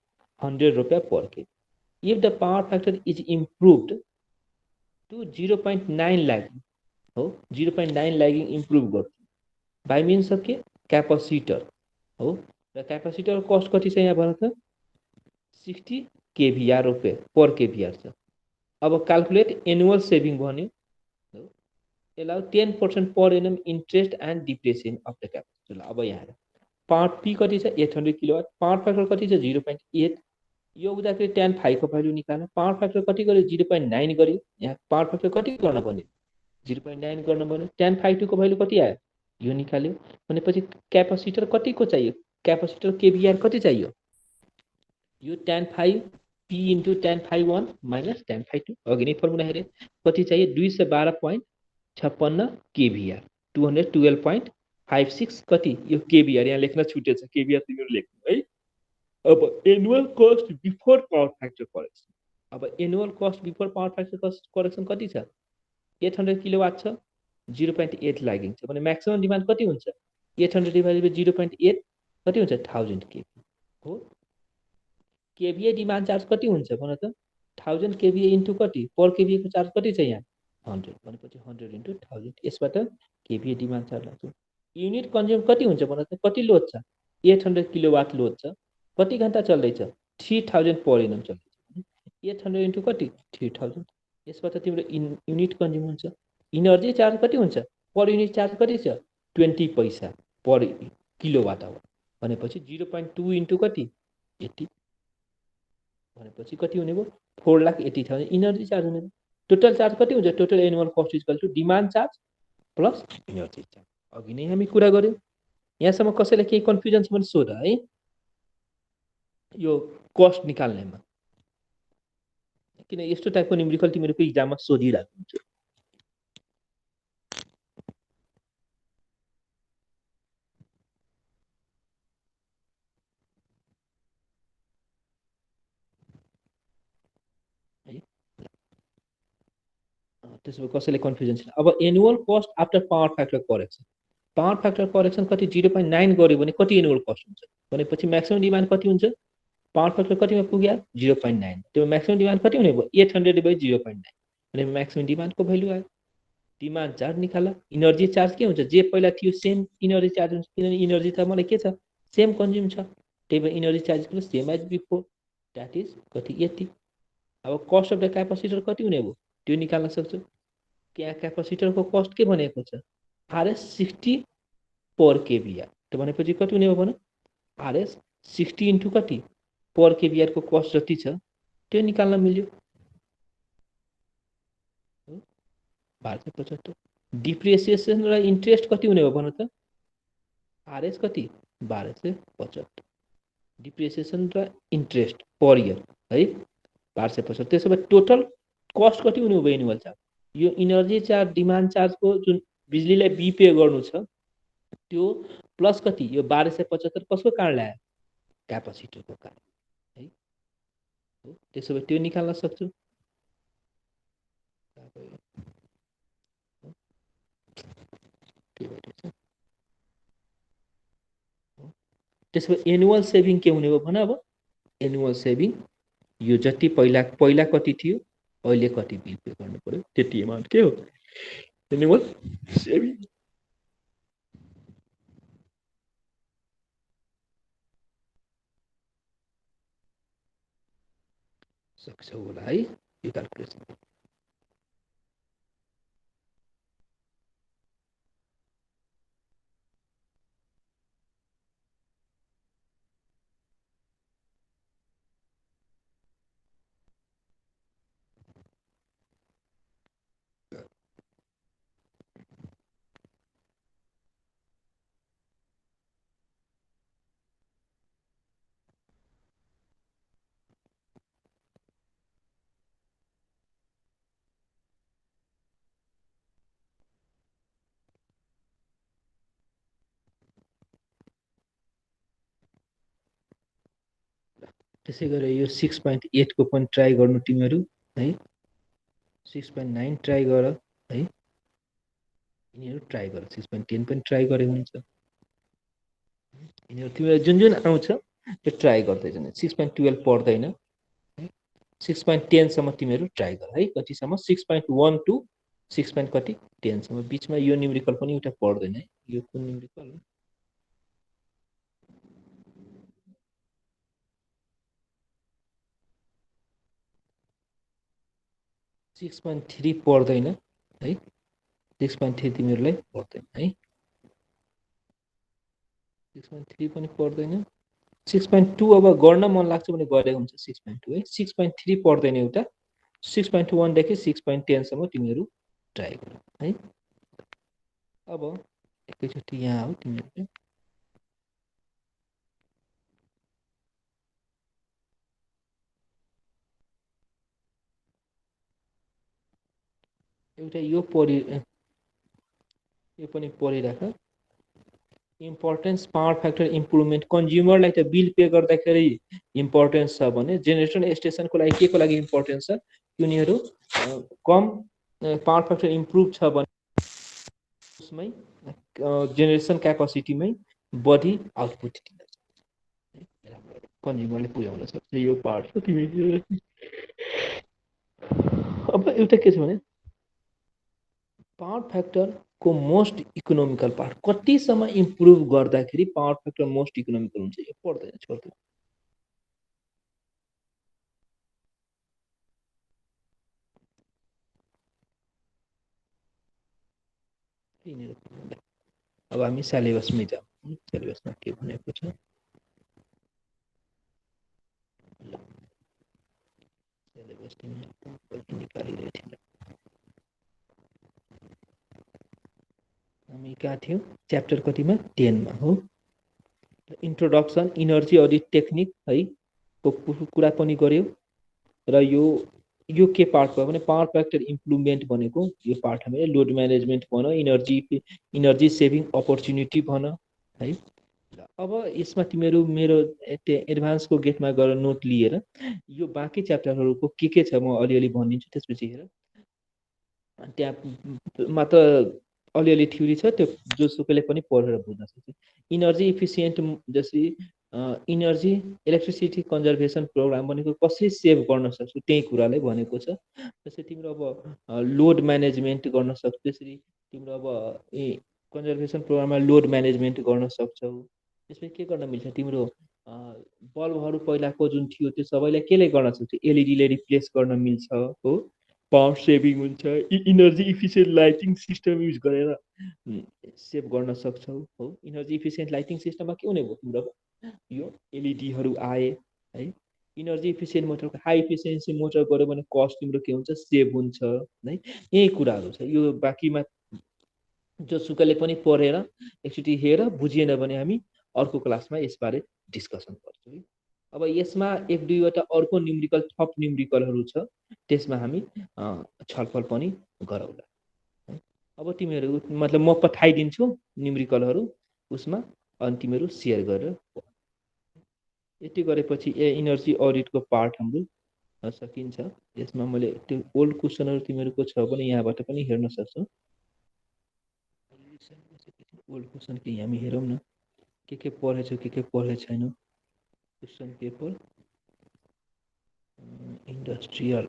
100 रुपियाँ per kV if the power factor is improved to 0.9 lagging हो 0.9 ल्यागिङ इम्प्रुभ गर्छ बाई मिन्स अफ के क्यापेसिटर हो र क्यापेसिटरको कस्ट कति छ यहाँ भन त 60 kVAR रुपियाँ पर kVAR छ। अब क्याल्कुलेट एनुअल सेभिङ भन्यो allow 10% per annum interest and depreciation of the capital। अब यहाँ पावर पी कति छ 800 किलोवाट, पावर फ्याक्टर कति छ 0.8, यो हुँदाखेरि tan phi को भ्यालु निकाल्नु। पावर फ्याक्टर कति गर्यो 0.9 गर्यो, यहाँ पावर फ्याक्टर कति गर्न पर्ने 0.9 गर्न पर्यो। tan phi 2 को भ्यालु कति आयो यो निकाल्यो भनेपछि क्यापेसिटर कतिको चाहियो, क्यापेसिटर केभीआर कति चाहियो यो tan phi p into tan phi 1 minus tan phi 2 अघि नै फर्मुला हेरे कति चाहियो 212.56 kVAR 212.56 कति यो kVAR यहाँ लेख्न छुटेछ kVAर तिमीहरु लेख्नु है। अब annual cost before power factor correction, अब annual cost before power factor correction कति छ 800 किलोवाट छ 0.8 ल्यागिङ छ भने म्याक्सिमम डिमान्ड कति हुन्छ 800 डिभाइडेड बाइ 0.8 कति हुन्छ 1000 kVA हो। केभीए डिमान्ड चार्ज कति हुन्छ भन त 1000 केभीए इन्टु कति पर केभीए को चार्ज कति छ यहाँ 100 भनेपछि 100 इन्टु 1000 यसबाट केभीए डिमान्ड चार्ज लाग्छ। युनिट कन्ज्युम कति हुन्छ भन त कति लोड छ 800 किलोवाट लोड छ कति घण्टा चल्दैछ 3000 पर एनम चल्दैछ 800 इन्टु कति 3000 यसबाट तिम्रो युनिट कन्ज्युम हुन्छ। इनर्जी चार्ज कति हुन्छ पर युनिट चार्ज कति छ 20 पैसा पर किलोवाट आवर भनेपछि 0.2 इन्टु कति 80 भनेपछि कति हुने भयो 4,80,000 इनर्जी चार्ज हुने भयो। टोटल चार्ज कति हुन्छ total annual cost equal to demand charge plus energy charge. अघि नै हामी कुरा गर्यौं यहाँसम्म कसैलाई केही कन्फ्युजन छ भने सोध है यो कस्ट निकाल्नेमा, किन यस्तो टाइपको न्युमेरिकल तिमीहरुको एक्जाममा सोधिरहेको हुन्छ। त्यसो भए कसैले कन्फ्युजन छैन। अब annual cost after power factor correction, power factor correction कति 0.9 गर्यो भने कति एनुअल कस्ट हुन्छ भनेपछि म्याक्सिमम डिमान्ड कति हुन्छ पावर फ्याक्टर कतिमा पुग्यो 0.9 त्यो म्याक्सिमम डिमान्ड कति हुने भयो 800 बाइ 0.9 भने म्याक्सिमम डिमान्डको भ्यालु आयो। डिमान्ड चार्ज निकाल। इनर्जी चार्ज के हुन्छ जे पहिला थियो सेम इनर्जी चार्ज हुन्छ किनभने इनर्जी त मलाई के छ सेम कन्ज्युम छ त्यही भएर energy charge equal same as before that is कति 80। अब कस्ट अफ द क्यापेसिटर कति हुने भयो त्यो निकाल्न सक्छौ। त्यहाँ क्यापेसिटरको कस्ट के भनेको छ आरएस 60 पर केभीआर त भनेपछि कति हुने हो भने आरएस 60 इन्टु कति पर केभीआर को कस्ट जति छ त्यो निकाल्न मिल्यो 1275। डिप्रिसिएसन र इन्ट्रेस्ट कति हुने हो भन त आरएस कति 1275 डिप्रिसिएसन र इन्ट्रेस्ट पर इयर है 1275। त्यसो भए टोटल कस्ट कति हुने हो एनुअल चार्ज यो इनर्जी चार्ज डिमान्ड चार्ज को जुन बिजुलीलाई बी पे गर्नु छ त्यो प्लस कति यो 1275 कसको कारण ल्यायो क्यापेसिटरको कारण है। त्यसो भए त्यो निकाल्न सक्छु। त्यसो भए एनुअल सेभिङ के हुने हो भन। अब एनुअल सेभिङ यो जति पहिला कति थियो अहिले कति बिल पे गर्नु पर्यो त्यति अमाउन्ट के हो एनुअल सेभिङ। सक्छौ होला है यो क्याल्कुलेसन। त्यसै गरी यो 6.8 को पनि ट्राई गर्नु तिमीहरु है 6.9 ट्राई गर है यिनीहरु ट्राई गर 6.10 पनि ट्राई गरे हुन्छ यिनीहरु तिमीहरु जुन जुन आउँछ त्यो ट्राई गर्दै जानु। 6.12 पर्दैन है 6.10 सम्म तिमीहरु ट्राई गर है कति सम्म 6.1 टु 6. कति 10 सम्म बीचमा यो न्युमेरिकल पनि एउटा पर्दैन है यो कुन न्युमेरिकल हो 6.3 पर्दैन है 6.3 तिमीहरूलाई पर्दैन है 6.3 पनि पर्दैन 6.2 अब गर्न मन लाग्छ भने गरेको हुन्छ 6.2 है 6.3 पर्दैन एउटा 6.1 देखि 6.10 सम्म तिमीहरू ट्राई गर है अब एकैचोटि यहाँ हो तिमीहरूले एउटा यो पनि पढिराख इम्पोर्टेन्स पावर फ्याक्टर इम्प्रुभमेन्ट कन्ज्युमरलाई त बिल पे गर्दाखेरि इम्पोर्टेन्स छ भने जेनेरेसन स्टेसनको लागि के को लागि इम्पोर्टेन्स छ उनीहरू कम पावर फ्याक्टर इम्प्रुभ छ भने उसमै जेनेरेसन क्यापासिटीमै बढी आउटपुट दिन्छ कन्ज्युमरले पुर्याउन सक्छ यो पार्ट हो तिमी अब एउटा के छ भने पावर फ्याक्टरको मोस्ट इकोनोमिकल पार्ट कतिसम्म इम्प्रुभ गर्दाखेरि पावर फ्याक्टर मोस्ट इकोनोमिकल हुन्छ यो पर्दैन छोड्दैन अब हामी सिलेबसमै जाउँ सिलेबसमा के भनेको छ सिलेबस निकालिरहेको थिएन हामी कहाँ थियौँ च्याप्टर कतिमा 10 मा हो इन्ट्रोडक्सन इनर्जी अडिट टेक्निक है को कुरा पनि गर्यो र यो के पार्ट भयो भने पावर फ्याक्टर इम्प्रुभमेन्ट भनेको यो पार्ट हामीले लोड म्यानेजमेन्ट भन इनर्जी सेभिङ अपर्च्युनिटी भन है अब यसमा तिमीहरू मेरो एडभान्सको गेटमा गएर नोट लिएर यो बाँकी च्याप्टरहरूको के छ म अलिअलि भनिदिन्छु त्यसपछि हेर त्यहाँ मात्र अलिअलि थ्योरी छ त्यो जोसुकैले पनि पढेर बुझ्न सक्छ इनर्जी इफिसियन्ट जस्तै इनर्जी इलेक्ट्रिसिटी कन्जर्भेसन प्रोग्राम भनेको कसरी सेभ गर्न सक्छौ त्यही कुरालाई भनेको छ जस्तै तिम्रो अब लोड म्यानेजमेन्ट गर्न सक्छौ त्यसरी तिम्रो अब कन्जर्भेसन प्रोग्राममा लोड म्यानेजमेन्ट गर्न सक्छौ त्यसमा के गर्न मिल्छ तिम्रो बल्बहरू पहिलाको जुन थियो त्यो सबैलाई केले गर्न सक्छ एलइडीले रिप्लेस गर्न मिल्छ हो पावर सेभिङ हुन्छ energy efficient lighting system use गरेर सेभ गर्न सक्छौ हो इनर्जी इफिसियन्ट लाइटिङ सिस्टममा के हुने भयो तिम्रो यो एलइडीहरू आए है इनर्जी इफिसियन्ट मोटरको हाई इफिसियन्सी मोटर गऱ्यो भने कस्ट तिम्रो के हुन्छ सेभ हुन्छ है यही कुराहरू छ यो बाँकीमा जोसुकैले पनि पढेर एकचोटि हेर बुझिएन भने हामी अर्को क्लासमा यसबारे डिस्कसन गर्छौँ है अब यसमा एक दुईवटा अर्को न्युमेरिकल थप न्युमेरिकलहरू छ त्यसमा हामी छलफल पनि गरौँला अब तिमीहरू मतलब म पठाइदिन्छु न्युमेरिकलहरू उसमा अनि तिमीहरू सेयर गरेर यति गरेपछि इनर्जी अडिटको पार्ट हाम्रो सकिन्छ यसमा मैले त्यो ओल्ड क्वेसनहरू तिमीहरूको छ भने यहाँबाट पनि हेर्न सक्छौ ओल्ड क्वेसन के हामी हेरौँ न के पढेछौ के पढेको छैन क्वेसन पेपर इन्डस्ट्रियल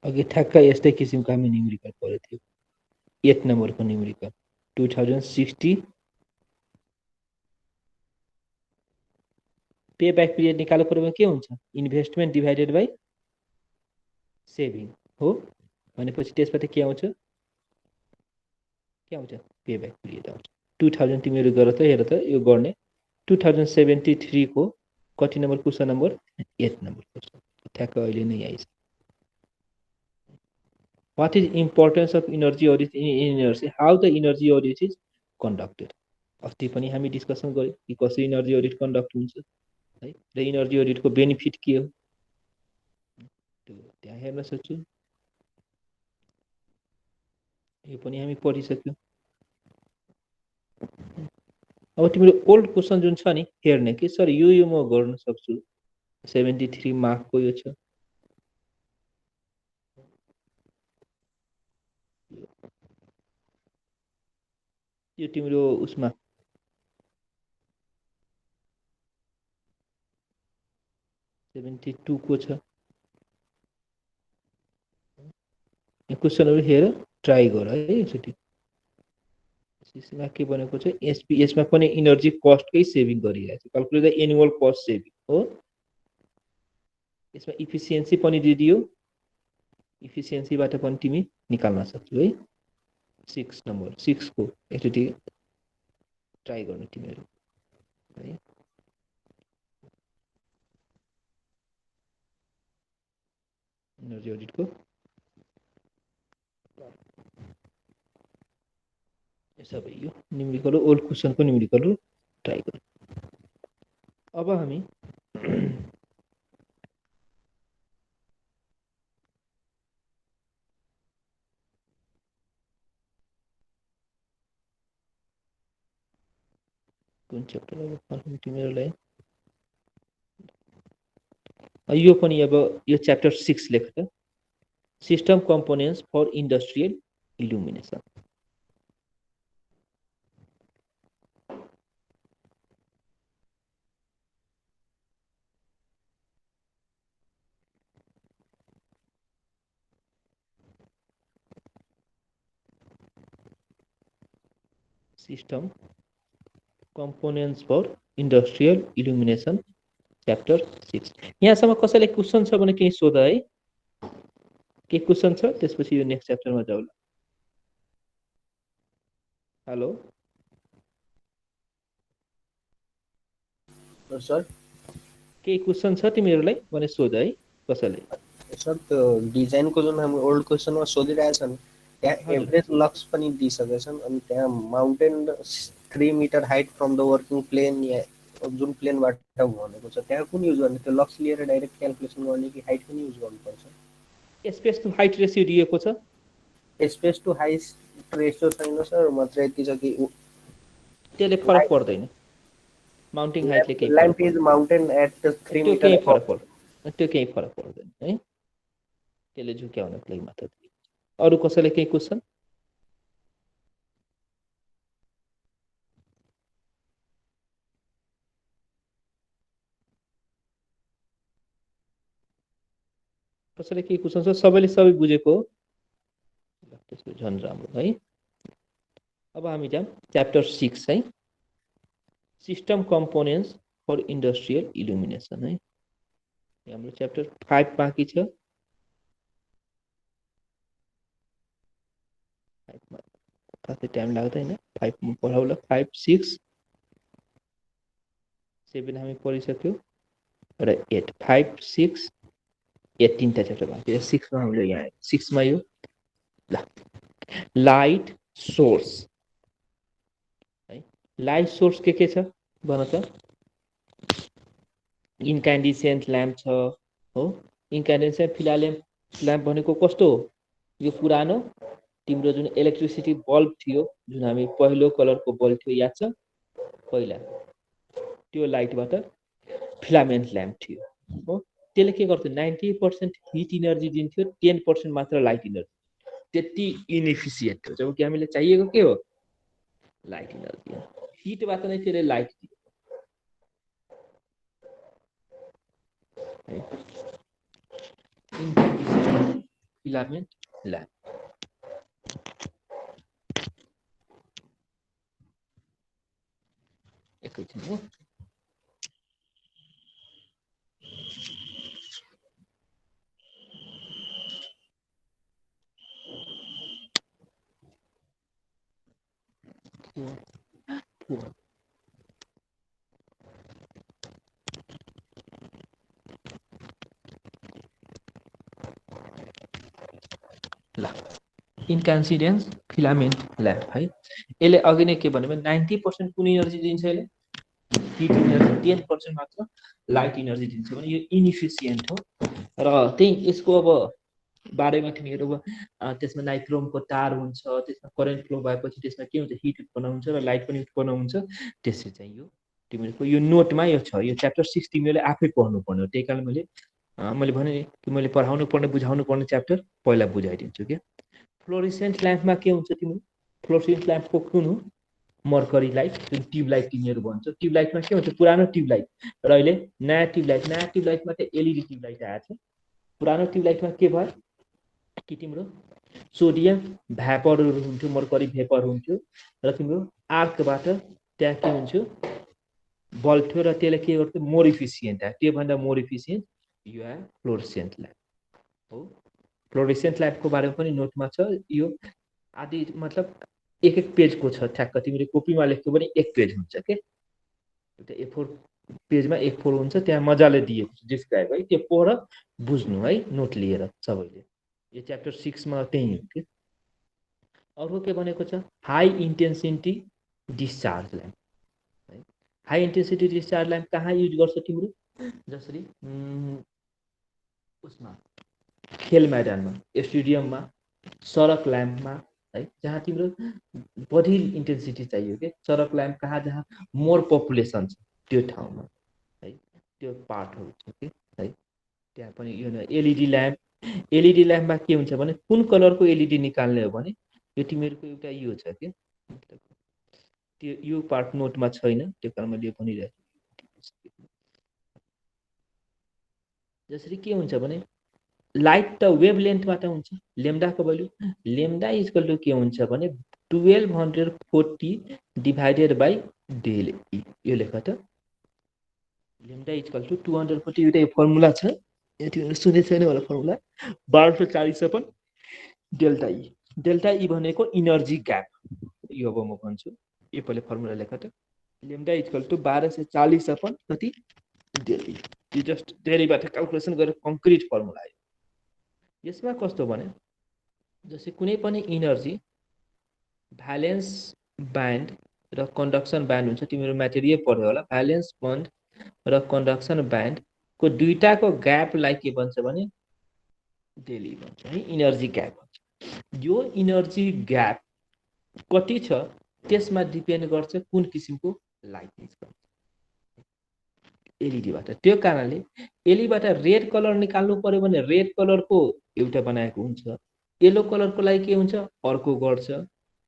अघि ठ्याक्कै यस्तै किसिमको हामी न्युमेरिकल पढेको थियो 8 नम्बरको न्युमेरिकल 2060 पे ब्याक पिरियड निकाल्नु पर्यो भने के हुन्छ इन्भेस्टमेन्ट डिभाइडेड बाई सेभिङ हो भनेपछि त्यसबाट के आउँछ पे ब्याक पिरियड आउँछ 2000 तिमीहरू गर त हेर त यो गर्ने 2073 को कति number question number 8 number question ठ्याक्क अहिले नै आइछ What is importance of energy audit in energy? How the energy audit is conducted? अस्ति पनि हामी डिस्कसन गर्यौँ कि कसरी इनर्जी अडिट कन्डक्ट हुन्छ है र इनर्जी अडिटको बेनिफिट के हो त्यो त्यहाँ हेर्न सक्छु यो पनि हामी पढिसक्यौँ। अब तिम्रो ओल्ड क्वेसन जुन छ नि हेर्ने कि सर यो म गर्न सक्छु, 73 मार्कको यो छ। यो तिम्रो उसमा 72 को छ। यो क्वेसनहरु हेर ट्राई गर है एकचोटि। यसमा के भनेको छ एसपी, यसमा पनि इनर्जी कस्टकै सेभिङ गरिरहेको छ, calculate the annual cost saving हो। यसमा इफिसियन्सी पनि दिदियो, इफिसियन्सीबाट पनि तिमी निकाल्न सक्छौ है। 6 नम्बर 6 को एकचोटि ट्राई गर्नु तिमीहरु है। एनर्जी अडिटको सबै यो न्युमेरिकल ओल्ड क्वेसनको न्युमेरिकल ट्राई गरौँ। अब हामी कुन च्याप्टर अब फर्म तिमीहरुलाई यो पनि अब यो च्याप्टर 6 लेख त, system components for industrial illumination. System components for industrial illumination chapter 6। यहाँसम्म कसैले क्वेसन छ भने केही सोध है, के क्वेसन छ त्यसपछि यो नेक्स्ट च्याप्टरमा जाउला। हेलो सर केही क्वेसन छ तिमीहरुलाई भने सोध है कसैले। सर त्यो डिजाइनको जुन हाम्रो ओल्ड क्वेसनमा सोधिरहेछन् त्यहाँ हजुर। एभरेज लक्स पनि दिइसकेछन्, अनि त्यहाँ mounting 3 metre height from the working plane या जुन प्लेनबाट भनेको छ त्यहाँ कुन युज गर्ने, त्यो लक्स लिएर डाइरेक्ट क्याल्कुलेसन गर्ने कि हाइट पनि युज गर्नुपर्छ? स्पेस टु हाइट रेसियो दिएको छ। स्पेस टु हाइट रेसियो छैन सर, मात्र यति छ कि त्यसले फरक पर्दैन, माउन्टिङ हाइटले केही फरक ल्याम्प इज माउन्टेन एट 3 त्यो मिटर केही फरक पर्दैन, त्यो केही फरक पर्दैन है, त्यसले झुक्याउनको लागि मात्र। अरु कसैले केही क्वेसन? कसैले केही क्वेसन छ? सबैले सबै बुझेको हो? त्यसको झन् राम्रो है। अब हामी जाम च्याप्टर 6 है, सिस्टम कम्पोनेन्ट्स फर इन्डस्ट्रियल इल्युमिनेसन है। हाम्रो च्याप्टर 5 बाँकी छ। 5 मा खासै टाइम लाग्दैन, 5 मा पढाउला। 5 6 7 हामी पढिसक्यौँ र 8 5 6 8 तीनटा च्याप्टर बाँकी छ। 6 मा हामीले यहाँ 6 मा यो ल लाइट सोर्स है। लाइट सोर्स के छ भन त? इन्क्यान्डिसेन्ट ल्याम्प छ हो। इन्क्यान्डिसेन्ट ल्याम्प भनेको कस्तो हो? यो पुरानो तिम्रो जुन इलेक्ट्रिसिटी बल्ब थियो, जुन हामी पहिलो कलरको बल्ब थियो याद छ पहिला, त्यो लाइटबाट फिलामेन्ट ल्याम्प थियो हो। त्यसले के गर्थ्यो? 90% हिट इनर्जी दिन्थ्यो, 10% मात्र लाइट इनर्जी। त्यति इनएफिसिएन्ट थियो, जबकि हामीले चाहिएको के हो? Light energy. हिटबाट नै त्यसले लाइट दियो। फिलामेन्ट ल्याम्प एकैछिन हो। ल इन्क्यान्सिडेन्स फिलामेन्ट ल्याम्प है। यसले अघि नै के भन्यो भने 90% कुन इनर्जी दिन्छ? यसले हिट इनर्जी, 10% मात्र लाइट इनर्जी दिन्छ भने यो इनइफिसियन्ट हो। र त्यही यसको अब बारेमा तिमीहरू त्यसमा नाइक्रोमको तार हुन्छ, त्यसमा करेन्ट फ्लो भएपछि त्यसमा के हुन्छ, हिट उत्पन्न हुन्छ र लाइट पनि उत्पन्न हुन्छ। त्यसै चाहिँ यो तिमीहरूको यो नोटमा यो छ, यो च्याप्टर 6 तिमीहरूले आफै पढ्नुपर्ने हो। त्यही कारण मैले भने नि कि मैले पढाउनु पर्ने बुझाउनु पर्ने च्याप्टर पहिला बुझाइदिन्छु क्या। फ्लोरेसेन्ट ल्याम्पमा के हुन्छ तिमीहरू, फ्लोरेसेन्ट ल्याम्पको कुन हो, मर्करी लाइट, जुन ट्युबलाइट तिमीहरू भन्छौ। ट्युबलाइटमा के हुन्छ, पुरानो ट्युबलाइट र अहिले नयाँ ट्युबलाइटमा चाहिँ एलइडी ट्युबलाइट आएको छ। पुरानो ट्युबलाइटमा के भयो कि तिम्रो सोडियम भ्यापरहरू हुन्थ्यो, मर्करी भेपर हुन्थ्यो र तिम्रो आर्कबाट त्यहाँ के हुन्थ्यो, बल्थ्यो र त्यसले के गर्थ्यो, मोर इफिसियन्ट आयो। त्योभन्दा मोर इफिसियन्ट यो आयो फ्लोरेसेन्ट ल्याम्प हो। फ्लोरेसेन्ट ल्याम्पको बारेमा पनि नोटमा छ। यो आदि मतलब एक पेजको छ, ठ्याक्क तिमीले कपीमा लेख्यो भने एक पेज हुन्छ के, एउटा A4 पेजमा एक फोर हुन्छ, त्यहाँ मजाले दिएको छ डिस्क्राइब है, त्यो पढ बुझ्नु है नोट लिएर सबैले। यो च्याप्टर 6 मा त्यही हो कि। अर्को के भनेको छ, हाई इन्टेन्सिटी डिस्चार्ज ल्याम्प है। हाई इन्टेन्सिटी डिस्चार्ज ल्याम्प कहाँ युज गर्छ तिम्रो, जसरी उसमा खेल मैदानमा, स्टेडियममा, सडक ल्याम्पमा है, जहाँ तिम्रो बढी इन्टेन्सिटी चाहियो कि। सडक ल्याम्प कहाँ, जहाँ मोर पपुलेसन छ त्यो ठाउँमा है, त्यो पार्टहरू छ कि है। त्यहाँ पनि यो एलइडी ल्याम्प, एलइडी ल्याम्पमा के हुन्छ भने कुन कलरको एलइडी निकाल्ने हो भने यो तिमीहरूको एउटा यो छ कि, त्यो यो पार्ट नोटमा छैन, त्यो कारण मैले भनिरहेको छु। जसरी के हुन्छ भने लाइट त वेभ लेन्थबाट हुन्छ, लेम्डाको भ्यालु लेम्डा इक्वल टु के हुन्छ भने 1240 डिभाइडेड बाई डेल ई। यो लेख त, लेम्डा इक्वल टु 240, एउटा फर्मुला छ, यति सुने छैन होला formula, 1240 upon delta E. Delta E भनेको इनर्जी ग्याप। यो अब म भन्छु, यो पहिले फर्मुला लेख त, लेम्डा इक्वल टु 1240 अपन कति डेल ई। यो जस्ट धेरैबाट क्यालकुलेसन गरेर कङ्क्रिट फर्मुला आयो। यसमा कस्तो भने जस्तै कुनै पनि इनर्जी भ्यालेन्स ब्यान्ड र कन्डक्सन ब्यान्ड हुन्छ, तिमीहरू म्याटेरियल पढ्यो होला। भ्यालेन्स बन्ड र कन्डक्सन ब्यान्डको दुईटाको ग्यापलाई के भन्छ भने डेली भन्छ है, इनर्जी ग्याप भन्छ। यो इनर्जी ग्याप कति छ त्यसमा डिपेन्ड गर्छ कुन किसिमको लाइट निस्कन्छ एलइडीबाट। त्यो कारणले एलइडीबाट रेड कलर निकाल्नु पर्यो भने रेड कलरको एउटा बनाएको हुन्छ, येलो कलरको लागि के हुन्छ अर्को गर्छ,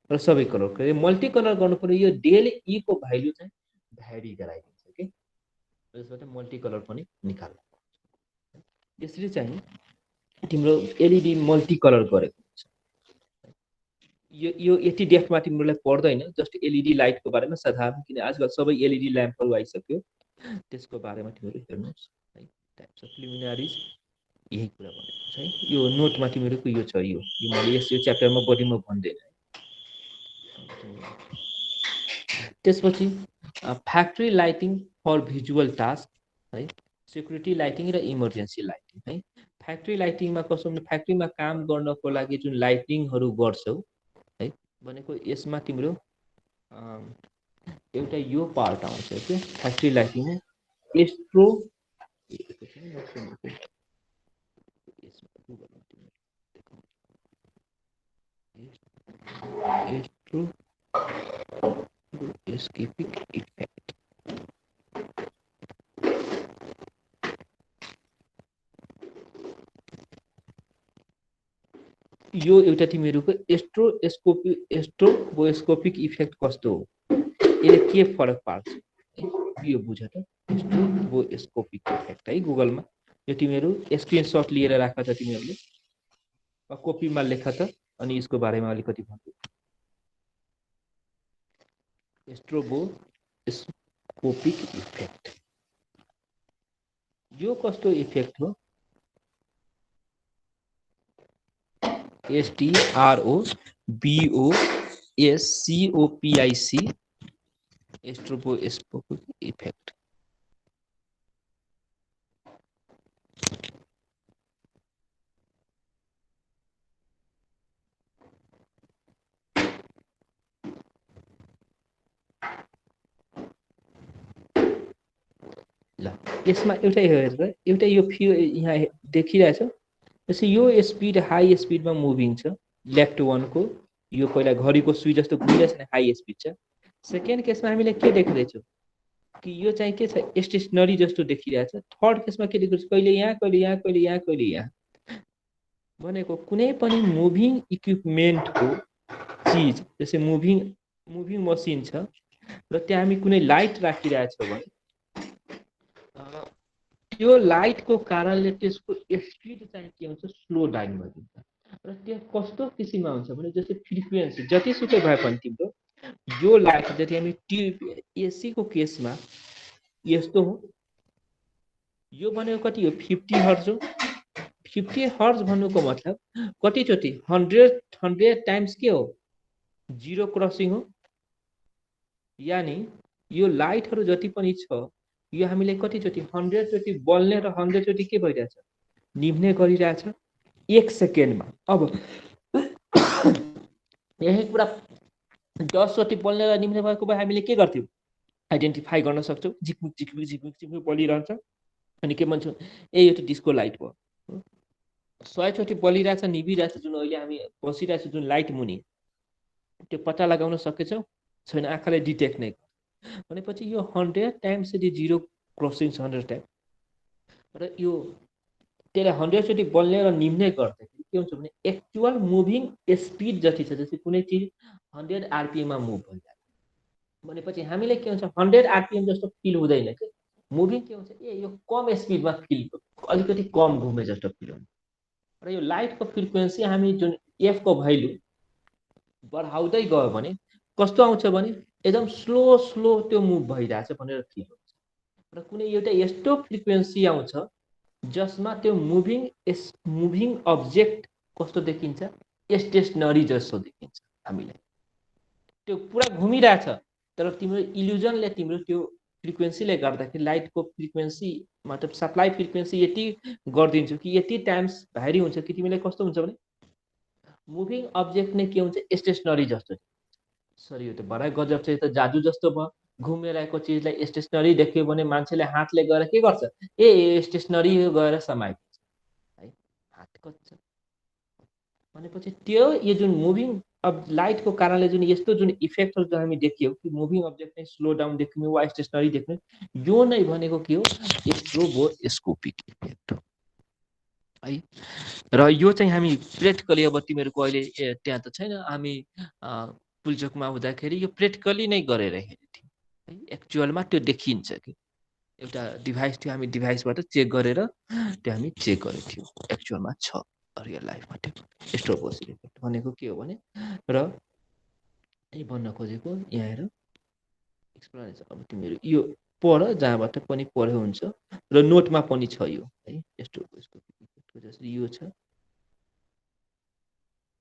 र सबै कलरको मल्टी कलर गर्नु पर्यो। यो डेल ई को भ्यालु चाहिँ भ्यारी गराइदिन्छ कि, त्यसबाट मल्टी कलर पनि निकाल्नु। यसरी चाहिँ तिम्रो एलइडी मल्टी कलर गरेको हुन्छ। यो यति डेप्थमा तिमीलाई पर्दैन, जस्ट एलइडी लाइटको बारेमा साधारण, किन आजकल सबै एलइडी ल्याम्पहरू आइसक्यो, त्यसको बारेमा तिमीहरू हेर्नुहोस् है। टाइप्स अफ प्रिलिमिनारिज यही कुरा भनेको छ है। यो नोटमा तिमीहरूको यो छ, यो मैले यो च्याप्टरमा बढी म भन्दैन। त्यसपछि factory lighting for visual task है, सेक्युरिटी लाइटिङ र इमर्जेन्सी लाइटिङ है। फ्याक्ट्री लाइटिङमा कस्तो भने फ्याक्ट्रीमा काम गर्नको लागि जुन लाइटिङहरू गर्छौ है, भनेको यसमा तिम्रो एउटा यो पार्ट आउँछ कि फ्याक्ट्री लाइटिङमा एस्ट्रो एस्केपिक इफेक्ट। यो एउटा तिमीहरूको एस्ट्रोबोस्कोपिक इफेक्ट कस्तो हो, यसले के फरक पार्छ यो बुझ त। एस्ट्रोबोस्कोपिक इफेक्ट है, गुगलमा यो तिमीहरू स्क्रिनसट लिएर राख त, तिमीहरूले कपीमा लेख त, अनि यसको बारेमा अलिकति भन्छु। एस्ट्रोबोस्कोपिक इफेक्ट यो कस्तो इफेक्ट हो, STROBOSCOPIC एस्ट्रोबोस्कोपिक इफेक्ट। ल यसमा एउटा हेरेर एउटा यो यहाँ देखिरहेछ, जस्तै यो स्पिड हाई स्पिडमा मुभिङ छ लेफ्ट 1 को यो पहिला घडीको सुई जस्तो घुमिरहेछ नि हाई स्पिड छ सेकेन्ड केसमा हामीले के देख्दैछौँ कि यो चाहिँ के छ स्टेसनरी जस्तो देखिरहेछ थर्ड केसमा के देखिरहेछ कहिले यहाँ कहिले यहाँ कहिले यहाँ कहिले यहाँ भनेको कुनै पनि मुभिङ इक्विपमेन्टको चिज जस्तै मुभिङ मसिन छ र त्यहाँ हामी कुनै लाइट राखिरहेछौँ भने त्यो लाइटको कारणले त्यसको स्पिड चाहिँ के हुन्छ स्लो डाउन भइदिन्छ र त्यो कस्तो किसिममा हुन्छ भने जस्तै फ्रिक्वेन्सी जतिसुकै भए पनि तिम्रो यो लाइट जति हामी एसीको केसमा यस्तो हो यो भनेको कति हो 50 हर्ज हो 50 हर्ज भन्नुको मतलब कतिचोटि 100 टाइम्स के हो जीरो क्रसिङ हो यानी यो लाइटहरू जति पनि छ यो हामीले कतिचोटि 100 चोटि बल्ने र 100 चोटि के भइरहेछ निभ्ने गरिरहेछ 1 सेकेन्डमा अब यही कुरा 10 चोटि बल्ने र निभ्ने भएको भए हामीले के गर्थ्यौँ आइडेन्टिफाई गर्न सक्छौँ झिकमिक झिकमिक झिकमिक झिकमिक बलिरहन्छ अनि के भन्छौँ ए यो त डिस्को लाइट भयो 100 चोटि बलिरहेछ निभिरहेछ जुन अहिले हामी बसिरहेछ जुन लाइट मुनि त्यो पत्ता लगाउन सकेछौँ छैन आँखाले डिटेक्ट नै भनेपछि यो 100 टाइम्स यदि जीरो क्रसिङ 100 टाइम र यो त्यसलाई 100 चोटि बल्ने र निम्ने गर्दाखेरि के हुन्छ भने एक्चुअल मुभिङ स्पिड जति छ जस्तै कुनै चिज 100 आरपिएममा मुभ भइरहेको भनेपछि हामीले के हुन्छ 100 आरपिएम जस्तो फिल हुँदैन कि मुभिङ के हुन्छ ए यो कम स्पिडमा फिल अलिकति कम घुमे जस्तो फिल हुन्छ र यो लाइटको फ्रिक्वेन्सी हामी जुन एफ को भ्यालु बढाउँदै गयो भने कस्तो आउँछ भने एकदम स्लो स्लो त्यो मुभ भइरहेछ भनेर फिल हुन्छ र कुनै एउटा यस्तो फ्रिक्वेन्सी आउँछ जसमा त्यो मुभिङ अब्जेक्ट कस्तो देखिन्छ स्टेसनरी जस्तो देखिन्छ हामीलाई त्यो पुरा घुमिरहेछ तर तिम्रो इल्युजनले तिम्रो त्यो फ्रिक्वेन्सीले गर्दाखेरि लाइटको फ्रिक्वेन्सी मतलब सप्लाई फ्रिक्वेन्सी यति गरिदिन्छु कि यति टाइम्स भ्यारी हुन्छ कि तिमीलाई कस्तो हुन्छ भने मुभिङ अब्जेक्ट नै के हुन्छ स्टेसनरी जस्तो सर यो त बडा गजब छ यो त जादु जस्तो भयो घुमिरहेको चिजलाई स्टेसनरी देख्यो भने मान्छेले हातले गएर के गर्छ ए स्टेसनरी गएर समाइदिन्छ है हात कच्छ भनेपछि त्यो यो जुन मुभिङ अब लाइटको कारणले जुन यस्तो जुन इफेक्टहरू जुन हामी देखियो कि मुभिङ अब्जेक्ट नै स्लो डाउन देख्ने वा स्टेसनरी देख्ने यो नै भनेको के हो स्ट्रोबोस्कोपिक इफेक्ट हो है र यो चाहिँ हामी प्र्याक्टिकली अब तिमीहरूको अहिले त्यहाँ त छैन हामी पुल्चोकमा हुँदाखेरि यो प्र्याक्टिकली नै गरेर हेरेको थियौँ है एक्चुअलमा त्यो देखिन्छ कि एउटा डिभाइस थियो हामी डिभाइसबाट चेक गरेर त्यो हामी चेक गरेको थियौँ एक्चुअलमा छ रियल लाइफमा त्यो स्ट्रोबोस्कोपिक इफेक्ट भनेको के हो भने र यही भन्न खोजेको यहाँ हेर एक्सप्लेनेसन अब तिमीहरू यो पढ जहाँबाट पनि पढ्यो हुन्छ र नोटमा पनि छ यो है स्ट्रोबोस्कोपिक इफेक्टको जस्तै यो छ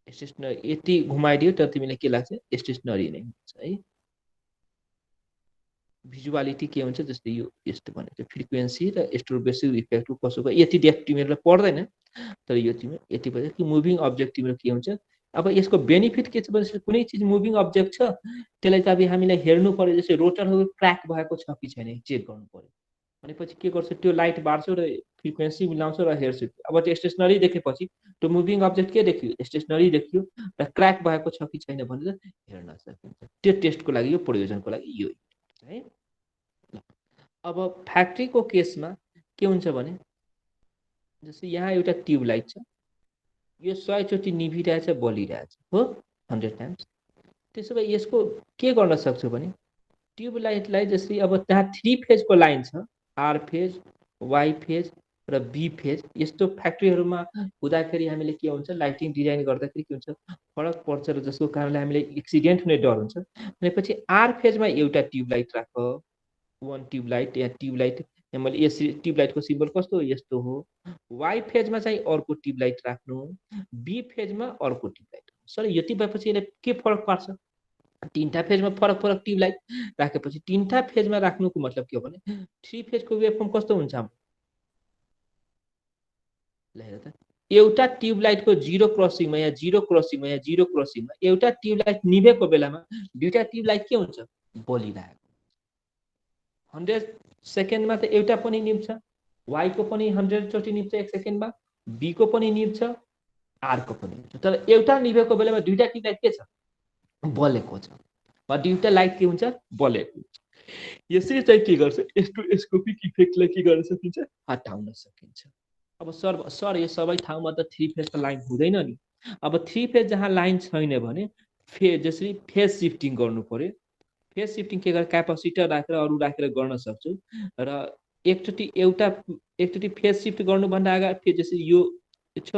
स्टेसनरी यति घुमाइदियो तर तिमीलाई के लाग्छ स्टेसनरी नै हुन्छ है भिजुअलिटी के हुन्छ जस्तै यो यस्तो भनेको फ्रिक्वेन्सी र स्ट्रोबोस्कोपिक इफेक्टको कसोको यति डेप्थ तिमीहरूलाई पर्दैन तर यो तिम्रो यति भयो कि मुभिङ अब्जेक्ट तिम्रो के हुन्छ अब यसको बेनिफिट के छ भने कुनै चिज मुभिङ अब्जेक्ट छ त्यसलाई त अब हामीलाई हेर्नु पर्यो जस्तै रोटरहरू क्र्याक भएको छ कि छैन चेक गर्नु पर्यो भनेपछि के गर्छ त्यो लाइट बार्छौ र फ्रिक्वेन्सी मिलाउँछौ र हेर्छौ अब त्यो स्टेसनरी देखेपछि त्यो मुभिङ अब्जेक्ट के देखियो स्टेसनरी देखियो र क्र्याक भएको छ कि छैन भनेर हेर्न सकिन्छ त्यो टेस्टको लागि यो प्रयोजनको लागि यो है अब फ्याक्ट्रीको केसमा के हुन्छ भने जस्तै यहाँ एउटा ट्युब लाइट छ यो 100 चोटि निभिरहेछ बलिरहेछ हो 100 टाइम्स त्यसो भए यसको के गर्न सक्छौ भने ट्युब लाइटलाई जस्तै अब त्यहाँ 3 फेजको लाइन छ आर फेज वाई फेज र बी फेज यस्तो फ्याक्ट्रीहरूमा हुँदाखेरि हामीले के हुन्छ लाइटिङ डिजाइन गर्दाखेरि के हुन्छ फरक पर्छ र जसको कारणले हामीले एक्सिडेन्ट हुने डर हुन्छ भनेपछि आर फेजमा एउटा ट्युब लाइट राख वन ट्युब लाइट या ट्युब लाइट मैले यस ट्युब लाइटको सिम्बल कस्तो यस्तो हो वाई फेजमा चाहिँ अर्को ट्युब लाइट राख्नु बी फेजमा अर्को ट्युब लाइट सर यति भएपछि यसले के फरक पार्छ तीनटा फेजमा फरक फरक ट्युब लाइट राखेपछि तीनटा फेजमा राख्नुको मतलब के हो भने 3 फेजको वेभफर्म कस्तो हुन्छ हेर त एउटा ट्युब लाइटको जीरो क्रसिङमा या जीरो क्रसिङमा या जीरो क्रसिङमा एउटा ट्युब लाइट निभेको बेलामा दुईटा ट्युब लाइट के हुन्छ बलिरहेको 100 सेकेन्डमा त एउटा पनि निभ्छ वाई को पनि 100 चोटि निभ्छ 1 सेकेन्डमा बी को पनि निभ्छ, आर को पनि निभ्छ। तर एउटा निभेको बेलामा दुईटा ट्युबलाइट के छ, बलेको छ, वा दुईटा लाइट के हुन्छ, बलेको हुन्छ। यसरी चाहिँ के गर्छ, स्टेरोस्कोपिक इफेक्टलाई के गर्न सकिन्छ, हटाउन सकिन्छ। अब सर यो सबै ठाउँमा त 3 फेज त लाइन हुँदैन नि। अब 3 फेज जहाँ लाइन छैन भने जसरी फेज शिफ्टिङ गर्नु पर्यो। फेज शिफ्टिङ के गरेर क्यापासिटर राखेर अरू राखेर गर्न सक्छु। र एकचोटि फेज शिफ्ट गर्नुभन्दा अगाडि जसरी यो छ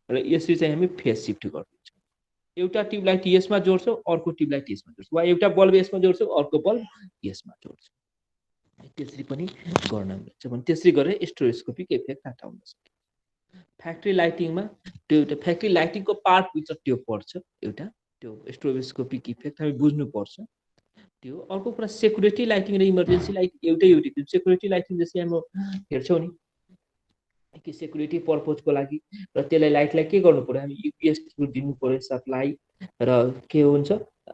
र यसरी चाहिँ हामी फेज शिफ्ट गर्छौँ। एउटा ट्युबलाइट यसमा जोड्छौँ, अर्को ट्युबलाइट यसमा जोड्छौँ, वा एउटा बल्ब यसमा जोड्छौँ, अर्को बल्ब यसमा जोड्छौँ। त्यसरी पनि गर्न मिल्छ भने त्यसरी गरेर स्टेरोस्कोपिक इफेक्ट हटाउन सकिन्छ। फ्याक्ट्री लाइटिङमा त्यो एउटा फ्याक्ट्री लाइटिङको पार्टभित्र त्यो पर्छ, एउटा त्यो स्टेरोस्कोपिक इफेक्ट हामी बुझ्नुपर्छ त्यो। अर्को कुरा सेक्युरिटी लाइटिङ र इमर्जेन्सी लाइट एउटै हो। सेक्युरिटी लाइटिङ जस्तै हामी हेर्छौँ नि कि सेक्युरिटी पर्पजको लागि र त्यसलाई लाइटलाई के गर्नु पर्यो, हामी युपिएस दिनु पर्यो सप्लाई, र के हुन्छ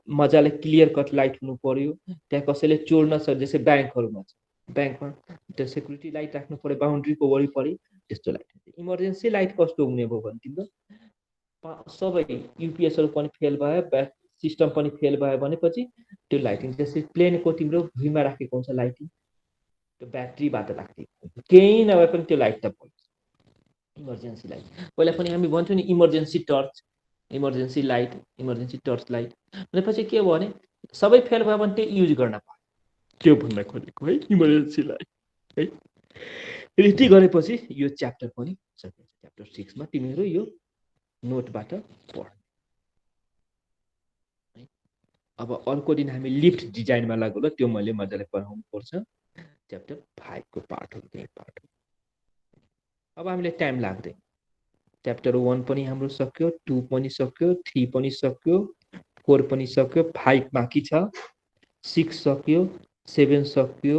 मजाले क्लियर कट लाइट हुनु पर्यो। त्यहाँ कसैले चोर्न सक्छ, जस्तै ब्याङ्कहरूमा छ, ब्याङ्कमा त्यो सेक्युरिटी लाइट राख्नु पर्यो बााउन्ड्रीको वरिपरि, त्यस्तो लाइट। इमर्जेन्सी लाइट कस्तो हुने भयो भने तिम्रो सबै युपिएसहरू पनि फेल भयो, सिस्टम पनि फेल भयो भनेपछि त्यो लाइटिङ जस्तै प्लेनको तिम्रो भुइँमा राखेको हुन्छ लाइटिङ, त्यो ब्याट्रीबाट राखेको केही नभए पनि त्यो लाइट त पर्छ, इमर्जेन्सी लाइट। पहिला पनि हामी भन्छौँ नि emergency torch, emergency light, emergency torch light भनेपछि के भयो भने सबै फेल भयो भने त्यो युज गर्न पायो, त्यो भन्न खोजेको है इमर्जेन्सी लाइट है। यति गरेपछि यो च्याप्टर पनि सकिन्छ। च्याप्टर 6 मा तिमीहरू यो नोटबाट पढ। अब अर्को दिन हामी लिफ्ट डिजाइनमा लागौँ ल, त्यो मैले मजाले पढाउनु पर्छ। च्याप्टर 5 को पार्ट हो त्यही पार्ट। अब हामीले टाइम लाग्दैन। च्याप्टर 1 पनि हाम्रो सक्यो, 2 पनि सक्यो, 3 पनि सक्यो, 4 पनि सक्यो, 5 बाँकी छ, 6 सक्यो, 7 सक्यो,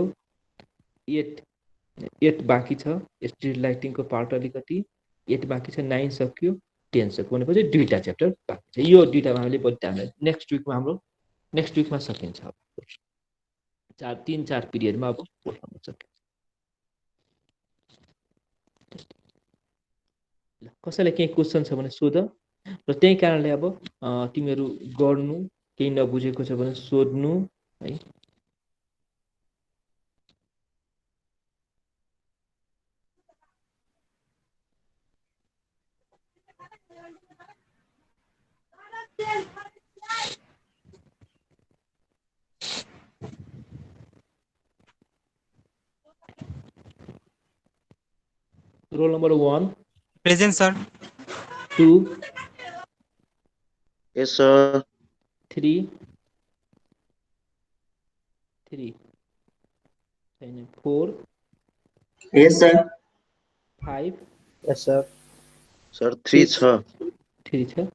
8 बाँकी छ, स्ट्रिट लाइटिङको पार्ट अलिकति 8 बाँकी छ, 9 सक्यो, 10 सक्यो भनेपछि दुईटा च्याप्टर बाँकी छ। यो दुईटामा हामीले बढी टाइम लाग्छ। नेक्स्ट विकमा सकिन्छ। अब 3-4 पिरियडमा अब पढाउन सकिन्छ। कसैलाई केही क्वेसन छ भने सोध। र त्यही कारणले अब तिमीहरू गर्नु, केही नबुझेको छ भने सोध्नु है। Roll number 1 Present, sir. 2 Yes, sir. 3 4 Yes, sir. 5 Yes, sir. Sir, 3 छ। 3 छ।